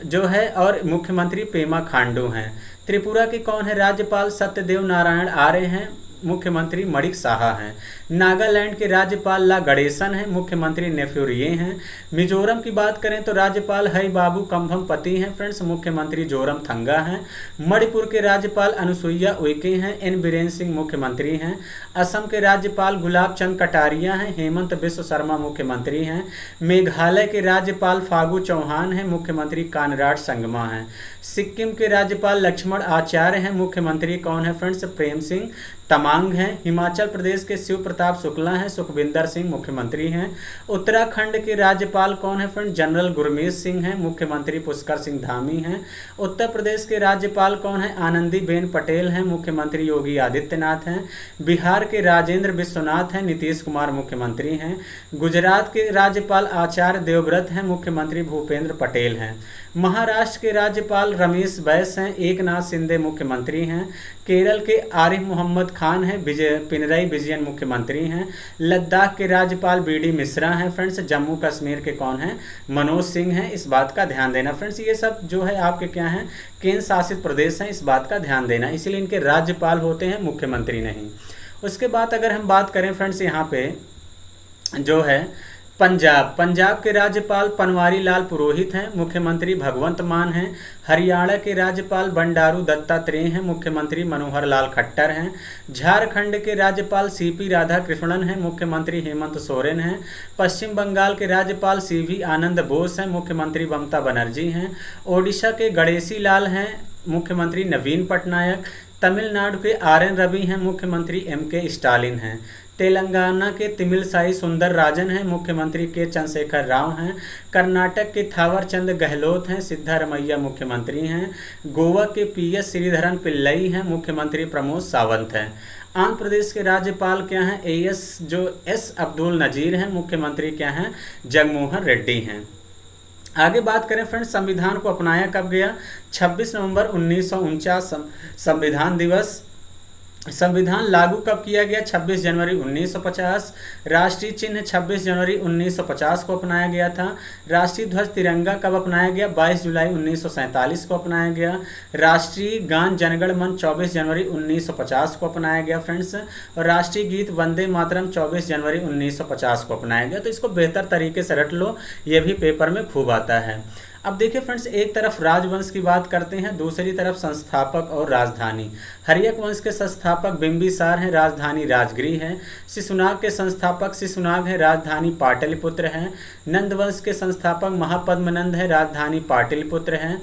जो है, और मुख्यमंत्री पेमा खांडू हैं। त्रिपुरा के कौन है राज्यपाल? सत्यदेव नारायण आर्य हैं। मुख्यमंत्री मणिक साहा हैं। नागालैंड के राज्यपाल ला गणेशन हैं। मुख्यमंत्री नेफ्यू रिये हैं। मिजोरम की बात करें तो राज्यपाल हई बाबू कम्भम पति हैं फ्रेंड्स। मुख्यमंत्री जोरम थंगा हैं। मणिपुर के राज्यपाल अनुसुईया उइके हैं। एन बीरेन सिंह मुख्यमंत्री हैं। असम के राज्यपाल गुलाब चंद कटारिया हैं। हेमंत बिश्व शर्मा मुख्यमंत्री हैं। मेघालय के राज्यपाल फागू चौहान हैं। मुख्यमंत्री कानराड संगमा हैं। सिक्किम के राज्यपाल लक्ष्मण आचार्य हैं। मुख्यमंत्री कौन है फ्रेंड्स? प्रेम सिंह तमांग हैं। हिमाचल प्रदेश के शिव प्रताप शुक्ला हैं। सुखविंदर सिंह मुख्यमंत्री हैं। उत्तराखंड के राज्यपाल कौन है फ्रेंड? जनरल गुरमीत सिंह हैं। मुख्यमंत्री पुष्कर सिंह धामी हैं। उत्तर प्रदेश के राज्यपाल कौन है? आनंदीबेन पटेल हैं। मुख्यमंत्री योगी आदित्यनाथ हैं। बिहार के राजेंद्र विश्वनाथ हैं। नीतीश कुमार मुख्यमंत्री हैं। गुजरात के राज्यपाल आचार्य देवव्रत हैं। मुख्यमंत्री भूपेंद्र पटेल हैं। महाराष्ट्र के राज्यपाल रमेश बैस हैं। एकनाथ शिंदे मुख्यमंत्री हैं। केरल के आरिफ मोहम्मद खान हैं। पिनरई विजयन मुख्यमंत्री हैं। लद्दाख के राज्यपाल BD मिश्रा हैं फ्रेंड्स। जम्मू कश्मीर के कौन हैं? मनोज सिंह हैं। इस बात का ध्यान देना फ्रेंड्स, ये सब जो है आपके क्या हैं? केंद्र शासित प्रदेश हैं। इस बात का ध्यान देना, इसीलिए इनके राज्यपाल होते हैं, मुख्यमंत्री नहीं। उसके बाद अगर हम बात करें फ्रेंड्स यहाँ पे जो है पंजाब के राज्यपाल पनवारी लाल पुरोहित हैं। मुख्यमंत्री भगवंत मान हैं। हरियाणा के राज्यपाल बंडारू दत्तात्रेय हैं। मुख्यमंत्री मनोहर लाल खट्टर हैं। झारखंड के राज्यपाल CP राधाकृष्णन हैं। मुख्यमंत्री हेमंत सोरेन हैं। पश्चिम बंगाल के राज्यपाल CV आनंद बोस हैं। मुख्यमंत्री ममता बनर्जी हैं। ओडिशा के गणेशी लाल हैं। मुख्यमंत्री नवीन पटनायक। तमिलनाडु के RN रवि हैं। मुख्यमंत्री MK स्टालिन हैं। तेलंगाना के तिमिलसाई सुंदर राजन हैं। मुख्यमंत्री के चंद्रशेखर राव हैं। कर्नाटक के थावर चंद गहलोत हैं। सिद्धारमैया मुख्यमंत्री हैं। गोवा के PS श्रीधरन पिल्लई हैं। मुख्यमंत्री प्रमोद सावंत हैं। आंध्र प्रदेश के राज्यपाल क्या हैं? S अब्दुल नजीर हैं। मुख्यमंत्री क्या हैं? जगमोहन रेड्डी हैं। आगे बात करें फ्रेंड्स, संविधान को अपनाया कब गया? 26 नवंबर 1949 संविधान दिवस। संविधान लागू कब किया गया? 26 जनवरी 1950। राष्ट्रीय चिन्ह 26 जनवरी 1950 को अपनाया गया था। राष्ट्रीय ध्वज तिरंगा कब अपनाया गया? 22 जुलाई 1947 को अपनाया गया। राष्ट्रीय गान जनगण मन 24 जनवरी 1950 को अपनाया गया फ्रेंड्स। और राष्ट्रीय गीत वंदे मातरम 24 जनवरी 1950 को अपनाया गया। तो इसको बेहतर तरीके से रट लो, ये भी पेपर में खूब आता है। अब देखिए फ्रेंड्स, एक तरफ राजवंश की बात करते हैं, दूसरी तरफ संस्थापक और राजधानी। हर्यक वंश के संस्थापक बिंबिसार हैं, राजधानी राजगृह है। शिशुनाग के संस्थापक शिशुनाग है, राजधानी पाटलिपुत्र है। नंद वंश के संस्थापक महापद्मनंद है, राजधानी पाटलिपुत्र है।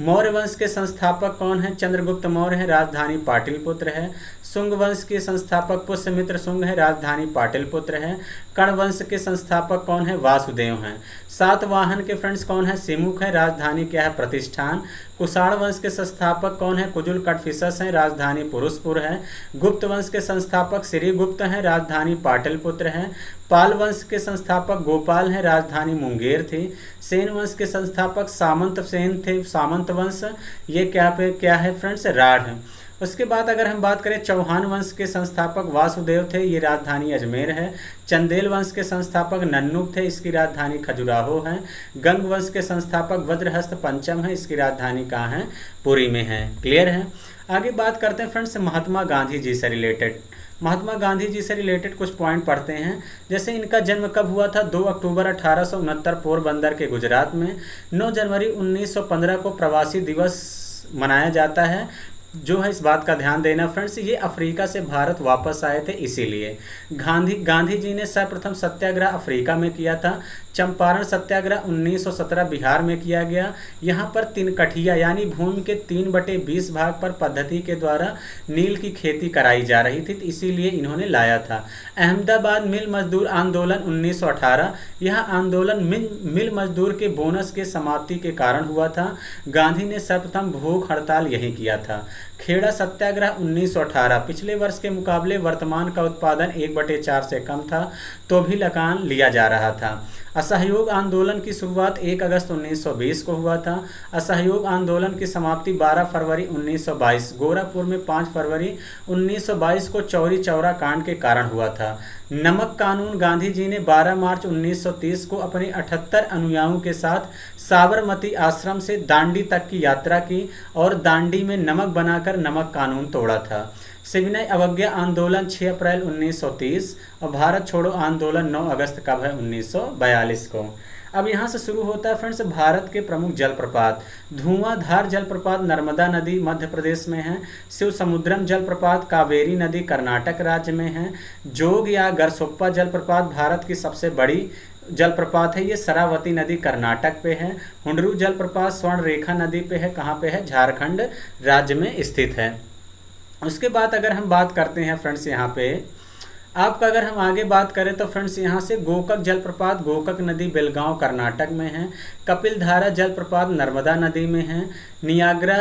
मौर्य वंश के संस्थापक कौन है? चंद्रगुप्त मौर्य है, राजधानी पाटलिपुत्र है। शुंग वंश के संस्थापक पुष्यमित्र शुंग है, राजधानी पाटलिपुत्र है। कर्ण वंश के संस्थापक कौन है? वासुदेव हैं। सातवाहन के फ्रेंड्स कौन है? सिमुख है, राजधानी क्या है? प्रतिष्ठान। कुषाण वंश के संस्थापक कौन है? कुजुल कटफिसस हैं, राजधानी पुरुषपुर है। गुप्त वंश के संस्थापक श्रीगुप्त हैं, राजधानी पाटलिपुत्र है। पाल वंश के संस्थापक गोपाल हैं, राजधानी मुंगेर थी। सेन वंश के संस्थापक सामंत सेन थे, सामंत वंश, ये क्या है फ्रेंड्स? राढ़ है। उसके बाद अगर हम बात करें, चौहान वंश के संस्थापक वासुदेव थे, ये राजधानी अजमेर है। चंदेल वंश के संस्थापक नन्नुक थे, इसकी राजधानी खजुराहो है। गंग वंश के संस्थापक वज्रहस्त पंचम है, इसकी राजधानी कहाँ है? पुरी में है। क्लियर है। आगे बात करते हैं फ्रेंड्स महात्मा गांधी जी से रिलेटेड। महात्मा गांधी जी से रिलेटेड कुछ पॉइंट पढ़ते हैं। जैसे इनका जन्म कब हुआ था? 2 अक्टूबर 1869 पोरबंदर के गुजरात में। 9 जनवरी 1915 को प्रवासी दिवस मनाया जाता है। जो है इस बात का ध्यान देना फ्रेंड्स, ये अफ्रीका से भारत वापस आए थे, इसीलिए गांधी जी ने सर्वप्रथम सत्याग्रह अफ्रीका में किया था। चंपारण सत्याग्रह 1917 बिहार में किया गया। यहाँ पर तिनकठिया यानी भूमि के 3/20 भाग पर पद्धति के द्वारा नील की खेती कराई जा रही थी, इसीलिए इन्होंने लाया था। अहमदाबाद मिल मजदूर आंदोलन 1918, यह आंदोलन मिल मजदूर के बोनस के समाप्ति के कारण हुआ था। गांधी ने सर्वप्रथम भूख हड़ताल यही किया था। खेड़ा सत्याग्रह 1918, पिछले वर्ष के मुकाबले वर्तमान का उत्पादन 1/4 से कम था, तो भी लगान लिया जा रहा था। असहयोग आंदोलन की शुरुआत 1 अगस्त 1920 को हुआ था। असहयोग आंदोलन की समाप्ति 12 फरवरी 1922, गोरखपुर में 5 फरवरी 1922 को चौरी चौरा कांड के कारण हुआ था। नमक कानून गांधी जी ने 12 मार्च 1930 को अपने 78 अनुयायियों के साथ साबरमती आश्रम से दांडी तक की यात्रा की और दांडी में नमक बनाकर नमक कानून तोड़ा था। सविनय अवज्ञा आंदोलन 6 अप्रैल 1930 और भारत छोड़ो आंदोलन 9 अगस्त कब है? 1942 को। अब यहाँ से शुरू होता है फ्रेंड्स भारत के प्रमुख जलप्रपात। धुआंधार जलप्रपात नर्मदा नदी मध्य प्रदेश में है। शिव समुद्रम जलप्रपात कावेरी नदी कर्नाटक राज्य में है। जोग या गरसोप्पा जलप्रपात भारत की सबसे बड़ी जलप्रपात है, ये शरावती नदी कर्नाटक पे है। हुंडरू जलप्रपात स्वर्ण रेखा नदी पे है, कहाँ पे है? झारखंड राज्य में स्थित है। उसके बाद अगर हम बात करते हैं फ्रेंड्स यहाँ पे आपका, अगर हम आगे बात करें तो फ्रेंड्स यहाँ से गोकक जलप्रपात गोकक नदी बेलगांव कर्नाटक में है। कपिलधारा जलप्रपात नर्मदा नदी में है। नियाग्रा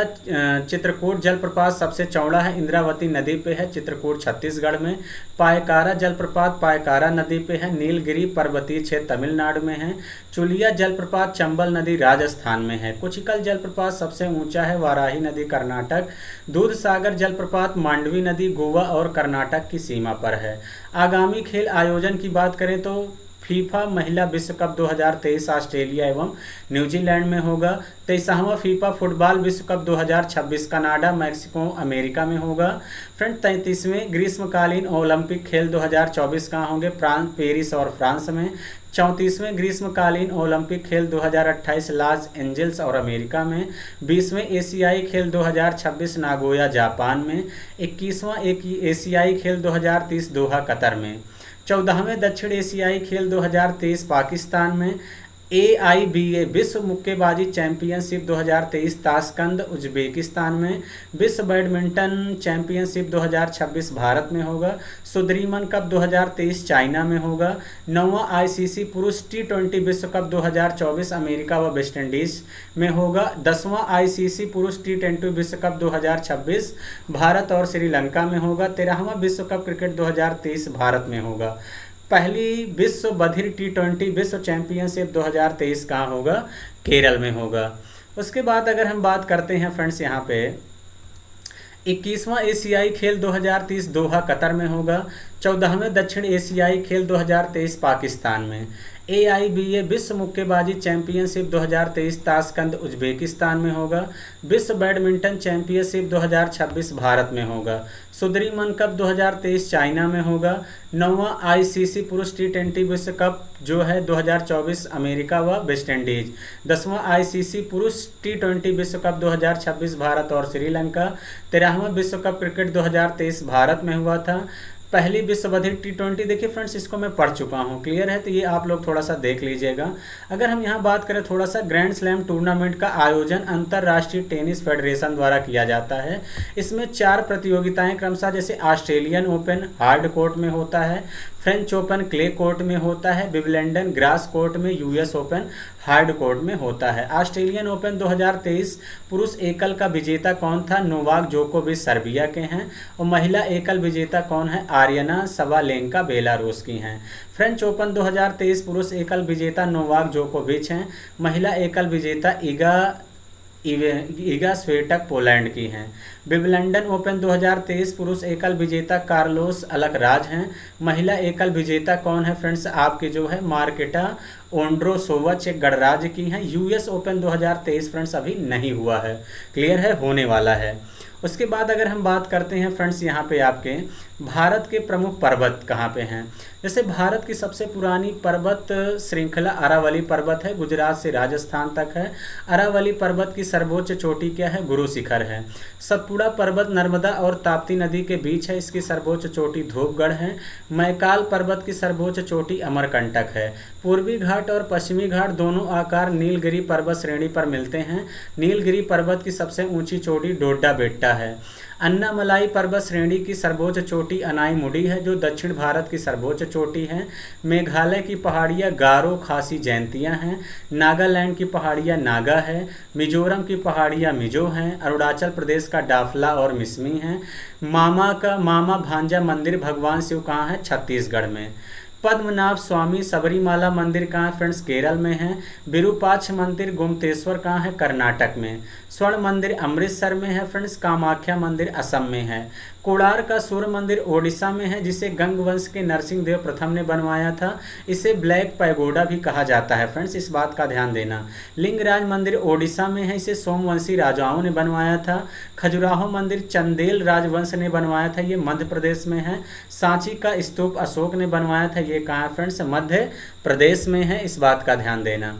चित्रकूट जलप्रपात सबसे चौड़ा है, इंद्रावती नदी पे है, चित्रकूट छत्तीसगढ़ में। पायकारा जलप्रपात पायकारा नदी पे है, नीलगिरी पर्वतीय क्षेत्र तमिलनाडु में है। चुलिया जलप्रपात चंबल नदी राजस्थान में है। कुचिकल जलप्रपात सबसे ऊंचा है, वाराही नदी कर्नाटक। दूधसागर जलप्रपात मांडवी नदी गोवा और कर्नाटक की सीमा पर है। आगामी खेल आयोजन की बात करें तो फीफा महिला विश्व कप 2023 ऑस्ट्रेलिया एवं न्यूजीलैंड में होगा। 23वां फीफा फुटबॉल विश्व कप 2026 कनाडा मैक्सिको अमेरिका में होगा। फ्रेंड 33वें ग्रीष्मकालीन ओलंपिक खेल 2024 कहाँ होंगे? पेरिस और फ्रांस में। 34वें ग्रीष्मकालीन ओलंपिक खेल 2028 लॉस एंजल्स और अमेरिका में। 20वें एशियाई खेल 2026 नागोया जापान में। 21वां एशियाई खेल 2030 दोहा कतर में। 14वें दक्षिण एशियाई खेल 2023 पाकिस्तान में। AIBA विश्व मुक्केबाजी चैंपियनशिप 2023 ताशकंद उज्बेकिस्तान में। विश्व बैडमिंटन चैंपियनशिप 2026 भारत में होगा। सुदरीमन कप 2023 चाइना में होगा। 9वां ICC पुरुष T20 विश्व कप 2024 अमेरिका व वेस्ट इंडीज में होगा। 10वां ICC पुरुष T20 विश्व कप 2026 भारत और श्रीलंका में होगा। 13वां विश्व कप क्रिकेट 2023 भारत में होगा। पहली विश्व बधिर T20 विश्व चैंपियनशिप 2023 कहाँ होगा? केरल में होगा। उसके बाद अगर हम बात करते हैं फ्रेंड्स यहाँ पे 21वां एशियाई खेल 2030 दोहा कतर में होगा। 14वें दक्षिण एशियाई खेल 2023 पाकिस्तान में। AIBA विश्व मुक्केबाजी चैंपियनशिप 2023 ताशकंद उज्बेकिस्तान में होगा। विश्व बैडमिंटन चैंपियनशिप 2026 भारत में होगा। सुदरीमन कप 2023 चाइना में होगा। 9वां ICC पुरुष T20 विश्व कप जो है 2024 अमेरिका व वेस्ट इंडीज। 10वां ICC पुरुष T20 विश्व कप 2026 भारत और श्रीलंका। 13वां विश्व कप क्रिकेट 2023 भारत में हुआ था। पहली विश्वविधिक T20 देखिए फ्रेंड्स, इसको मैं पढ़ चुका हूँ, क्लियर है, तो ये आप लोग थोड़ा सा देख लीजिएगा। अगर हम यहाँ बात करें थोड़ा सा, ग्रैंड स्लैम टूर्नामेंट का आयोजन अंतर्राष्ट्रीय टेनिस फेडरेशन द्वारा किया जाता है। इसमें 4 प्रतियोगिताएं क्रमशः जैसे ऑस्ट्रेलियन ओपन हार्ड कोर्ट में होता है, फ्रेंच ओपन क्ले कोर्ट में होता है, विंबलडन ग्रास कोर्ट में, US ओपन हार्ड कोर्ट में होता है। ऑस्ट्रेलियन ओपन 2023 पुरुष एकल का विजेता कौन था? नोवाक जोकोविच सर्बिया के हैं। और महिला एकल विजेता कौन है? आर्यना सवालेंका बेलारूस की हैं। फ्रेंच ओपन 2023 पुरुष एकल विजेता नोवाक जोकोविच हैं। महिला एकल विजेता इगा स्वेटक पोलैंड की हैं। विंबलडन ओपन 2023 पुरुष एकल विजेता कार्लोस अलकराज हैं। महिला एकल विजेता कौन है फ्रेंड्स? आपकी जो है मार्केटा ओंड्रोसोवा चेक गणराज्य की हैं। US ओपन 2023 फ्रेंड्स अभी नहीं हुआ है, क्लियर है, होने वाला है। उसके बाद अगर हम बात करते हैं फ्रेंड्स, यहाँ पे आपके भारत के प्रमुख पर्वत कहाँ पे हैं? जैसे भारत की सबसे पुरानी पर्वत श्रृंखला अरावली पर्वत है, गुजरात से राजस्थान तक है। अरावली पर्वत की सर्वोच्च चोटी क्या है? गुरु शिखर है। सतपुड़ा पर्वत नर्मदा और ताप्ती नदी के बीच है, इसकी सर्वोच्च चोटी धूपगढ़ है। मैकाल पर्वत की सर्वोच्च चोटी अमरकंटक है। पूर्वी घाट और पश्चिमी घाट दोनों आकार नीलगिरी पर्वत श्रेणी पर मिलते हैं। नीलगिरी पर्वत की सबसे ऊंची चोटी डोडा बेट्टा है। अन्नामलाई पर्वत श्रेणी की सर्वोच्च चोटी अनाईमुडी है, जो दक्षिण भारत की सर्वोच्च चोटी है। मेघालय की पहाड़ियाँ गारो खासी जयंतियाँ हैं। नागालैंड की पहाड़ियाँ नागा है। मिजोरम की पहाड़ियाँ मिजो हैं। अरुणाचल प्रदेश का डाफला और मिसमी हैं। मामा भांजा मंदिर भगवान शिव कहाँ है? छत्तीसगढ़ में। पद्मनाभ स्वामी सबरीमाला मंदिर कहाँ है फ्रेंड्स? केरल में है। विरूपाक्ष मंदिर गोमतेश्वर कहाँ है? कर्नाटक में। स्वर्ण मंदिर अमृतसर में है फ्रेंड्स। कामाख्या मंदिर असम में है। कोणार्क का सूर्य मंदिर ओडिशा में है, जिसे गंग वंश के नरसिंह प्रथम ने बनवाया था। इसे ब्लैक पैगोडा भी कहा जाता है फ्रेंड्स, इस बात का ध्यान देना। लिंगराज मंदिर ओडिशा में है, इसे सोमवंशी राजाओं ने बनवाया था। खजुराहो मंदिर चंदेल राजवंश ने बनवाया था, ये मध्य प्रदेश में है। सांची का स्तूप अशोक ने बनवाया था, ये कहाँ फ्रेंड्स? मध्य प्रदेश में है, इस बात का ध्यान देना।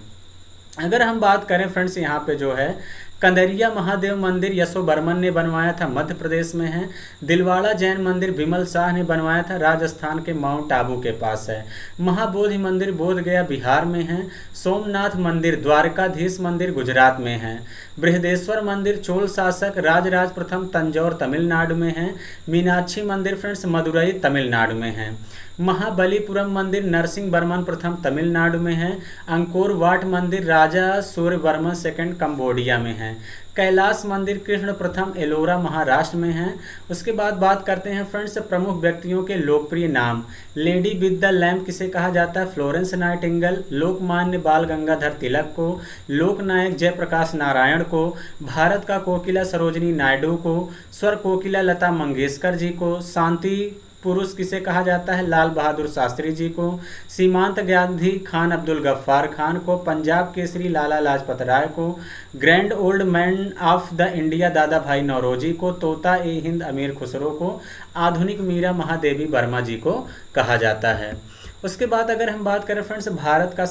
अगर हम बात करें फ्रेंड्स, यहाँ पे जो है कंदरिया महादेव मंदिर यशोवर्मन ने बनवाया था, मध्य प्रदेश में है। दिलवाड़ा जैन मंदिर विमल शाह ने बनवाया था, राजस्थान के माउंट आबू के पास है। महाबोधि मंदिर बोध गया बिहार में है। सोमनाथ मंदिर द्वारकाधीश मंदिर गुजरात में है। बृहदेश्वर मंदिर चोल शासक राजराज प्रथम तंजौर तमिलनाडु में है। मीनाक्षी मंदिर फ्रेंड्स मदुरई तमिलनाडु में है। महाबलीपुरम मंदिर नरसिंह वर्मन प्रथम तमिलनाडु में है। अंकोर वाट मंदिर राजा सूर्यवर्मन सेकंड कंबोडिया में है। कैलाश मंदिर कृष्ण प्रथम एलोरा महाराष्ट्र में है। उसके बाद बात करते हैं फ्रेंड्स प्रमुख व्यक्तियों के लोकप्रिय नाम। लेडी विद द लैम्प किसे कहा जाता है? Florence Nightingale. लोकमान्य बाल गंगाधर तिलक को। लोकनायक जयप्रकाश नारायण को। भारत का कोकिला सरोजिनी नायडू को। स्वर कोकिला लता मंगेशकर जी को। शांति पुरुष किसे कहा जाता है? लाल बहादुर शास्त्री जी को। सीमांत गांधी खान अब्दुल गफ्फार खान को। पंजाब केसरी लाला लाजपत राय को। Grand old man of the India दादा भाई नौरोजी को। तोता ए हिंद अमीर खुसरो को। आधुनिक मीरा महादेवी वर्मा जी को कहा जाता है। उसके बाद अगर हम बात करें फ्रेंड्स भारत का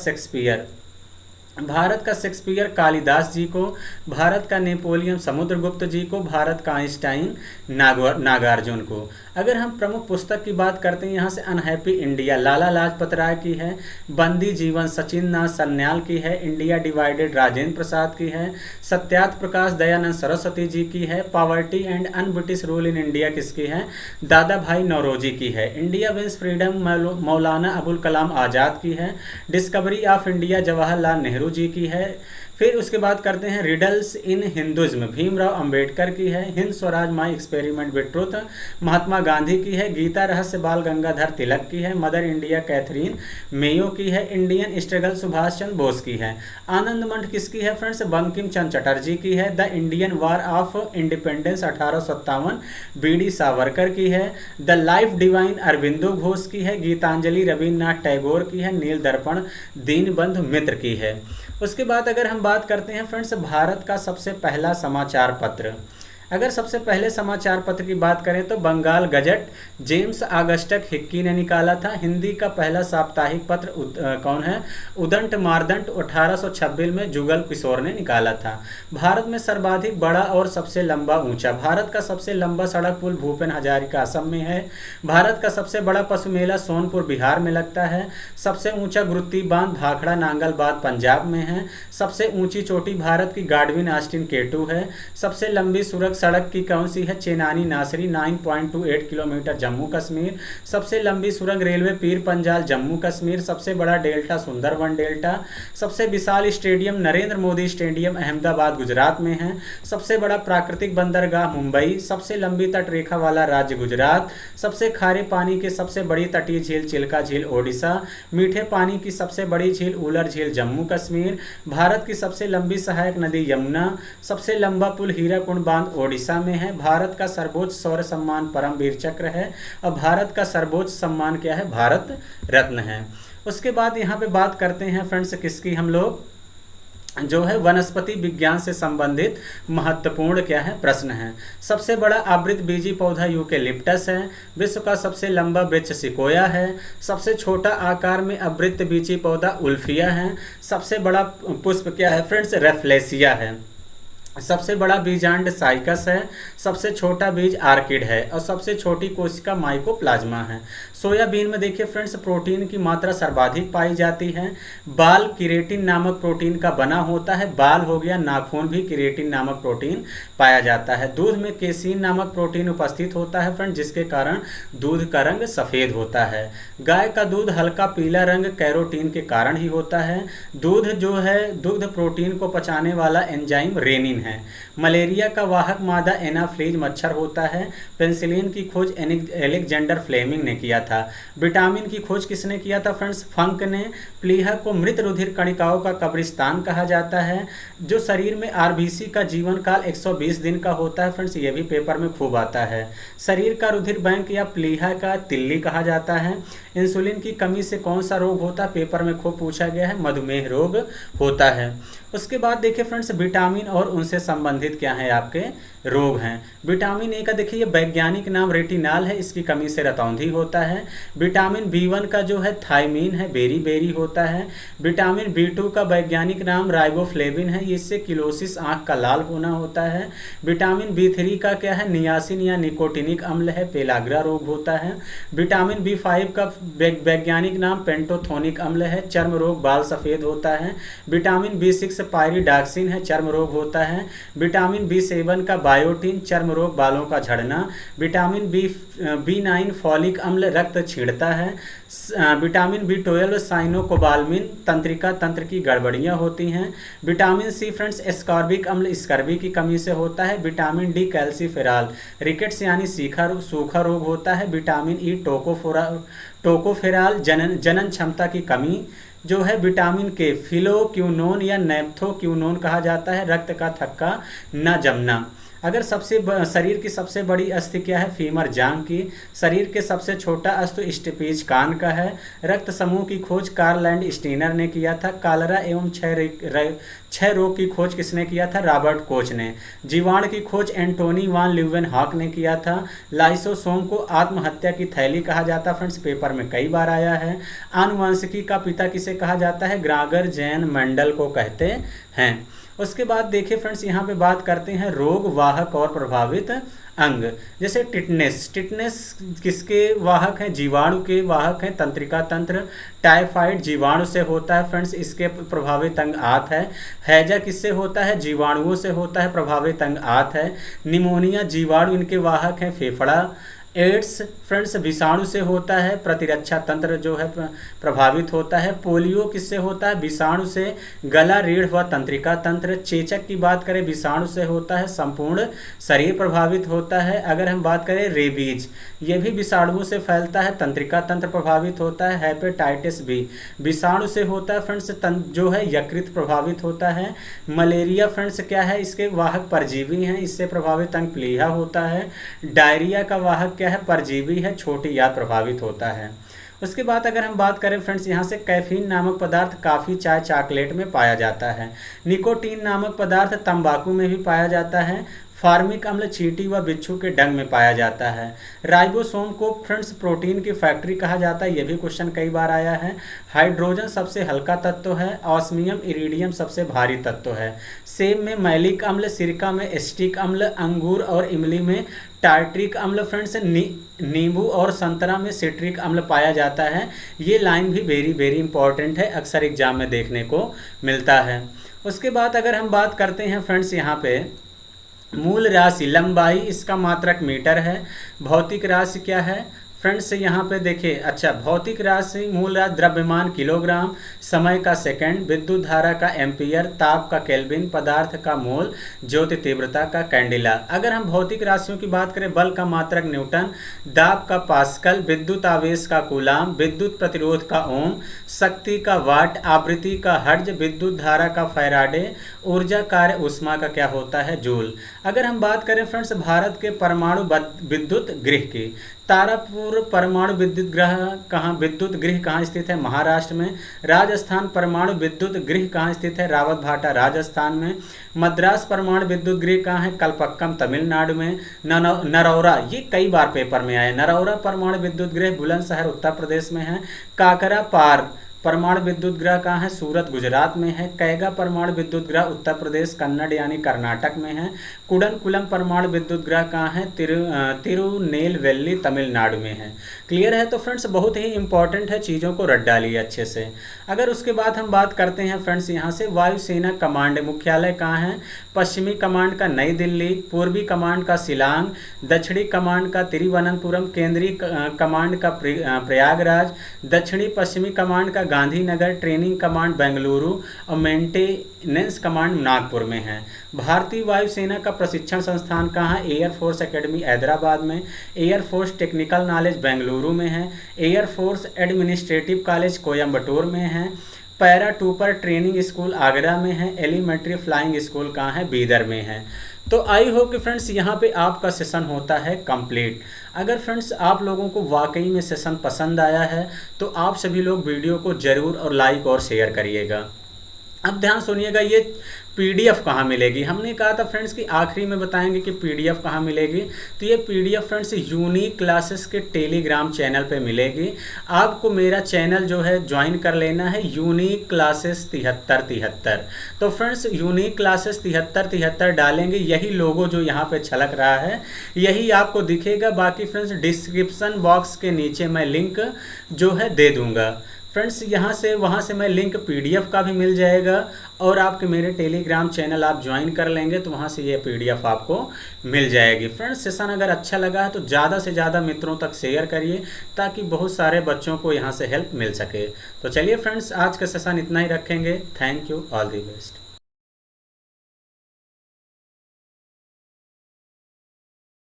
शेक्सपियर कालिदास जी को। भारत का नेपोलियन समुद्रगुप्त जी को। भारत का आइंस्टाइन नागार्जुन को। अगर हम प्रमुख पुस्तक की बात करते हैं, यहाँ से अनहैप्पी इंडिया लाला लाजपत राय की है। बंदी जीवन सचिन नाथ सन्याल की है। इंडिया डिवाइडेड राजेंद्र प्रसाद की है। सत्यार्थ प्रकाश दयानंद सरस्वती जी की है। Poverty and un British rule in India किसकी है? दादा भाई नौरोजी की है। India wins freedom Maulana Abul Kalam Azad की है। Discovery of India Jawaharlal Nehru ji की है। फिर उसके बाद करते हैं Riddles in Hinduism, Bhimrao Ambedkar की है। Hind Swaraj My Experiment with Truth, Mahatma Gandhi की है। गीता रहस्य बाल गंगाधर तिलक की है। मदर इंडिया कैथरीन मेयो की है। इंडियन स्ट्रगल सुभाष चंद्र बोस की है। आनंद मंठ किसकी है फ्रेंड्स, बंकिम चंद्र चटर्जी की है। The Indian war of independence 1857 BD. Savarkar की है। The life divine Aurobindo Ghosh की है। गीतांजलि रविन्द्रनाथ टैगोर की है। नील दर्पण दीनबंधु मित्र की है। उसके बाद अगर हम बात करते हैं फ्रेंड्स भारत का सबसे पहला समाचार पत्र, अगर सबसे पहले समाचार पत्र की बात करें तो Bengal Gazette James Augustus Hicky ने निकाला था। हिंदी का पहला साप्ताहिक पत्र कौन है, उदंत मार्दंड 1826 में जुगल किशोर ने निकाला था। भारत में सर्वाधिक बड़ा और सबसे लंबा ऊंचा, भारत का सबसे लंबा सड़क पुल भूपेन हजारिका असम में है। भारत का सबसे बड़ा पशु मेला सोनपुर बिहार में लगता है। सबसे ऊंचा गुरुत्ती बांध भाखड़ा नांगल बांध पंजाब में है। सबसे ऊंची चोटी भारत की गाडविन आस्टिन केटू है। सबसे लंबी सुरंग सड़क की कौन सी है, चेनानी नासरी 9.28 किलोमीटर जम्मू कश्मीर। सबसे लंबी सुरंग रेलवे पीर पंजाल जम्मू कश्मीर। सबसे बड़ा डेल्टा सुंदरवन डेल्टा। सबसे विशाल स्टेडियम नरेंद्र मोदी स्टेडियम अहमदाबाद गुजरात में है। सबसे बड़ा प्राकृतिक बंदरगाह मुंबई। सबसे लंबी तट रेखा वाला राज्य गुजरात। सबसे खारे पानी की सबसे बड़ी तटीय झील चिल्का झील ओडिशा। मीठे पानी की सबसे बड़ी झील उलर झील जम्मू कश्मीर। भारत की सबसे लंबी सहायक नदी यमुना। सबसे लंबा पुल हीराकुंड बांध ओडिशा में है। भारत का सर्वोच्च शौर्य सम्मान परमवीर चक्र है और भारत का सर्वोच्च सम्मान क्या है, भारत रत्न है। उसके बाद यहाँ पे बात करते हैं फ्रेंड्स किसकी, हम लोग जो है वनस्पति विज्ञान से संबंधित महत्वपूर्ण क्या है प्रश्न है। सबसे बड़ा आवृत बीजी पौधा यूकेलिप्टस है। विश्व का सबसे लंबा वृक्ष सिकोया है। सबसे छोटा आकार में आवृत बीजी पौधा उल्फिया है। सबसे बड़ा पुष्प क्या है फ्रेंड्स, रेफ्लेसिया है। सबसे बड़ा बीजांड साइकस है। सबसे छोटा बीज आर्किड है और सबसे छोटी कोशिका माइकोप्लाज्मा है। सोयाबीन में देखिए फ्रेंड्स प्रोटीन की मात्रा सर्वाधिक पाई जाती है। बाल किरेटिन नामक प्रोटीन का बना होता है। बाल हो गया, नाखून भी किरेटिन नामक प्रोटीन पाया जाता है। दूध में केसीन नामक प्रोटीन उपस्थित होता है फ्रेंड, जिसके कारण दूध का रंग सफ़ेद होता है। गाय का दूध हल्का पीला रंग कैरोटीन के कारण ही होता है। दूध जो है दुग्ध प्रोटीन को पचाने वाला एंजाइम रेनिन है। मलेरिया का वाहक मादा एनाफ्लीज मच्छर होता है। पेनिसिलिन की खोज एलेक्जेंडर फ्लेमिंग ने किया था। विटामिन की खोज किसने किया था फ्रेंड्स, फंक ने। प्लीहा को मृत रुधिर कणिकाओं का कब्रिस्तान कहा जाता है। जो शरीर में आरबीसी का जीवन काल 120 दिन का होता है फ्रेंड्स, ये भी पेपर में खूब आता है। शरीर का रुधिर बैंक या प्लीहा का तिल्ली कहा जाता है। इंसुलिन की कमी से कौन सा रोग होता है, पेपर में खूब पूछा गया है, मधुमेह रोग होता है। उसके बाद देखिए फ्रेंड्स विटामिन और उनसे संबंधित क्या है आपके रोग हैं। विटामिन ए का देखिए ये वैज्ञानिक नाम रेटिनाल है, इसकी कमी से रतौंधी होता है। विटामिन बी1 का जो है थायमीन है, बेरी बेरी होता है। विटामिन बी2 का वैज्ञानिक नाम राइबोफ्लेविन है, इससे किलोसिस आंख का लाल होना होता है। विटामिन बी3 का क्या है, नियासिन या निकोटिनिक अम्ल है, पेलाग्रा रोग होता है। विटामिन बी5 का वैज्ञानिक नाम पेंटोथोनिक अम्ल है, चर्म रोग बाल सफ़ेद होता है। विटामिन बी6 पायरिडॉक्सिन है, चर्म रोग होता है। विटामिन बी7 का बायोटिन, चर्म रोग बालों का झड़ना। विटामिन बी9 फॉलिक अम्ल, रक्त छीड़ता है। विटामिन बी12 साइनोकोबाल्मिन, तंत्रिका तंत्र की गड़बड़ियाँ होती हैं। विटामिन सी फ्रेंड्स एस्कॉर्बिक अम्ल, स्कर्वी की कमी से होता है। विटामिन डी कैल्सीफेराल, रिकेट्स यानी सूखा रोग होता है। विटामिन ई टोकोफेराल, जनन क्षमता की कमी जो है। विटामिन के फिलोक्यूनोन या नेप्थोक्यूनोन कहा जाता है, रक्त का थक्का न जमना। अगर शरीर की सबसे बड़ी अस्थि क्या है, फीमर जांघ की। शरीर के सबसे छोटा अस्थि स्टिपीज कान का है। रक्त समूह की खोज कार्ल एंड स्टीनर ने किया था। कालरा एवं क्षय रोग की खोज किसने किया था, रॉबर्ट कोच ने। जीवाणु की खोज एंटोनी वान ल्यूवेनहॉक ने किया था। लाइसोसोम को आत्महत्या की थैली कहा जाता है फ्रेंड्स, पेपर में कई बार आया है। आनुवंशिकी का पिता किसे कहा जाता है, ग्रागर जैन मेंडल को कहते हैं। उसके बाद देखिए फ्रेंड्स यहाँ पे बात करते हैं रोग वाहक और प्रभावित अंग। जैसे टिटनेस किसके वाहक हैं, जीवाणु के वाहक हैं, तंत्रिका तंत्र। टाइफाइड जीवाणु से होता है फ्रेंड्स, इसके प्रभावित अंग आंत है। हैजा किससे होता है, जीवाणुओं से होता है, प्रभावित अंग आंत है। निमोनिया जीवाणु इनके वाहक हैं, फेफड़ा। एड्स फ्रेंड्स विषाणु से होता है, प्रतिरक्षा तंत्र जो है प्रभावित होता है। पोलियो किससे होता है? विषाणु से। गला, रीढ़ व तंत्रिका तंत्र। चेचक की बात करें विषाणु से होता है, संपूर्ण शरीर प्रभावित होता है। अगर हम बात करें रेबीज, ये भी विषाणुओं से फैलता है, तंत्रिका तंत्र प्रभावित होता है। हेपेटाइटिस बी विषाणु से होता है फ्रेंड्स, जो है यकृत प्रभावित होता है। मलेरिया फ्रेंड्स क्या है? इसके वाहक परजीवी हैं, इससे प्रभावित अंग प्लीहा होता है। डायरिया का वाहक क्या है? परजीवी है, छोटी याद प्रभावित होता है। उसके बाद अगर हम बात करें फ्रेंड्स, यहाँ से कैफीन नामक पदार्थ काफ़ी, चाय, चॉकलेट में पाया जाता है। निकोटीन नामक पदार्थ तंबाकू में भी पाया जाता है। फार्मिक अम्ल चींटी व बिच्छू के डंग में पाया जाता है। राइबोसोम को फ्रेंड्स प्रोटीन की फैक्ट्री कहा जाता है, यह भी क्वेश्चन कई बार आया है। हाइड्रोजन सबसे हल्का तत्व है, ऑस्मियम इरिडियम सबसे भारी तत्व है। सेब में मैलिक अम्ल, सिरका में एसिटिक अम्ल, अंगूर और इमली में टार्ट्रिक अम्ल फ्रेंड्स, नींबू और संतरा में सिट्रिक अम्ल पाया जाता है। ये लाइन भी वेरी वेरी इंपॉर्टेंट है, अक्सर एग्जाम में देखने को मिलता है। उसके बाद अगर हम बात करते हैं फ्रेंड्स, यहाँ पे मूल राशि लंबाई, इसका मात्रक मीटर है। भौतिक राशि क्या है फ्रेंड्स? यहाँ पे देखिए, अच्छा, भौतिक राशि मूल राशि द्रव्यमान किलोग्राम, समय का सेकंड, विद्युत धारा का एम्पियर, ताप का केल्विन, पदार्थ का मोल, ज्योति तीव्रता का कैंडिला। अगर हम भौतिक राशियों की बात करें, बल का मात्रक न्यूटन, दाब का पास्कल, विद्युत आवेश का कूलाम, विद्युत प्रतिरोध का ओम, शक्ति का वाट, आवृत्ति का हर्ट्ज, विद्युत धारा का फैराडे, ऊर्जा कार्य ऊष्मा का क्या होता है? जूल। अगर हम बात करें फ्रेंड्स भारत के परमाणु विद्युत गृह की, तारापुर परमाणु विद्युत गृह कहाँ स्थित है? महाराष्ट्र में। राजस्थान परमाणु विद्युत गृह कहाँ स्थित है? रावतभाटा राजस्थान में। मद्रास परमाणु विद्युत गृह कहाँ है? कलपक्कम तमिलनाडु में। नरौरा, ये कई बार पेपर में आया, नरौरा परमाणु विद्युत गृह बुलंदशहर उत्तर प्रदेश में है। काकरा पार परमाणु विद्युत गृह कहाँ है? सूरत गुजरात में है। कैगा परमाणु विद्युत गृह उत्तर प्रदेश कन्नड़ यानी कर्नाटक में है। कुडनकुलम परमाणु विद्युत गृह कहाँ है? तिरुनेलवेली तमिलनाडु में है। क्लियर है? तो फ्रेंड्स बहुत ही इंपॉर्टेंट है, चीज़ों को रट डालिए अच्छे से। अगर उसके बाद हम बात करते हैं फ्रेंड्स, यहाँ से वायुसेना कमांड मुख्यालय कहाँ है? पश्चिमी कमांड का नई दिल्ली, पूर्वी कमांड का शिलांग, दक्षिणी कमांड का तिरुवनंतपुरम, केंद्रीय कमांड का प्रयागराज, दक्षिणी पश्चिमी कमांड का गांधीनगर, ट्रेनिंग कमांड बेंगलुरु और मेंटेनेंस कमांड नागपुर में है। भारतीय वायुसेना का प्रशिक्षण संस्थान कहाँ है? एयरफोर्स एकेडमी हैदराबाद में। एयरफोर्स टेक्निकल नॉलेज बेंगलुरु में है। एयरफोर्स एडमिनिस्ट्रेटिव कॉलेज कोयम्बटूर में है। पैरा टूपर ट्रेनिंग स्कूल आगरा में है। एलिमेंट्री फ्लाइंग स्कूल कहाँ है? बीदर में है। तो आई होप कि फ्रेंड्स यहाँ पे आपका सेशन होता है कंप्लीट। अगर फ्रेंड्स आप लोगों को वाकई में सेशन पसंद आया है तो आप सभी लोग वीडियो को ज़रूर और लाइक और शेयर करिएगा। अब ध्यान सुनिएगा, ये पीडीएफ कहाँ मिलेगी? हमने कहा था फ्रेंड्स कि आखिरी में बताएंगे कि पीडीएफ कहाँ मिलेगी। तो ये पीडीएफ फ्रेंड्स यूनिक क्लासेस के टेलीग्राम चैनल पे मिलेगी। आपको मेरा चैनल जो है ज्वाइन कर लेना है, यूनिक क्लासेस 7373। तो फ्रेंड्स यूनिक क्लासेस 7373 डालेंगे, यही लोगो जो यहाँ पे छलक रहा है यही आपको दिखेगा। बाकी फ्रेंड्स डिस्क्रिप्शन बॉक्स के नीचे मैं लिंक जो है दे दूँगा। फ्रेंड्स यहाँ से वहाँ से मैं लिंक पीडीएफ का भी मिल जाएगा और आपके मेरे टेलीग्राम चैनल आप ज्वाइन कर लेंगे तो वहाँ से ये पीडीएफ आपको मिल जाएगी। फ्रेंड्स सेशन अगर अच्छा लगा है तो ज़्यादा से ज़्यादा मित्रों तक शेयर करिए ताकि बहुत सारे बच्चों को यहाँ से हेल्प मिल सके। तो चलिए फ्रेंड्स आज का सेशन इतना ही रखेंगे। Thank you, all the best.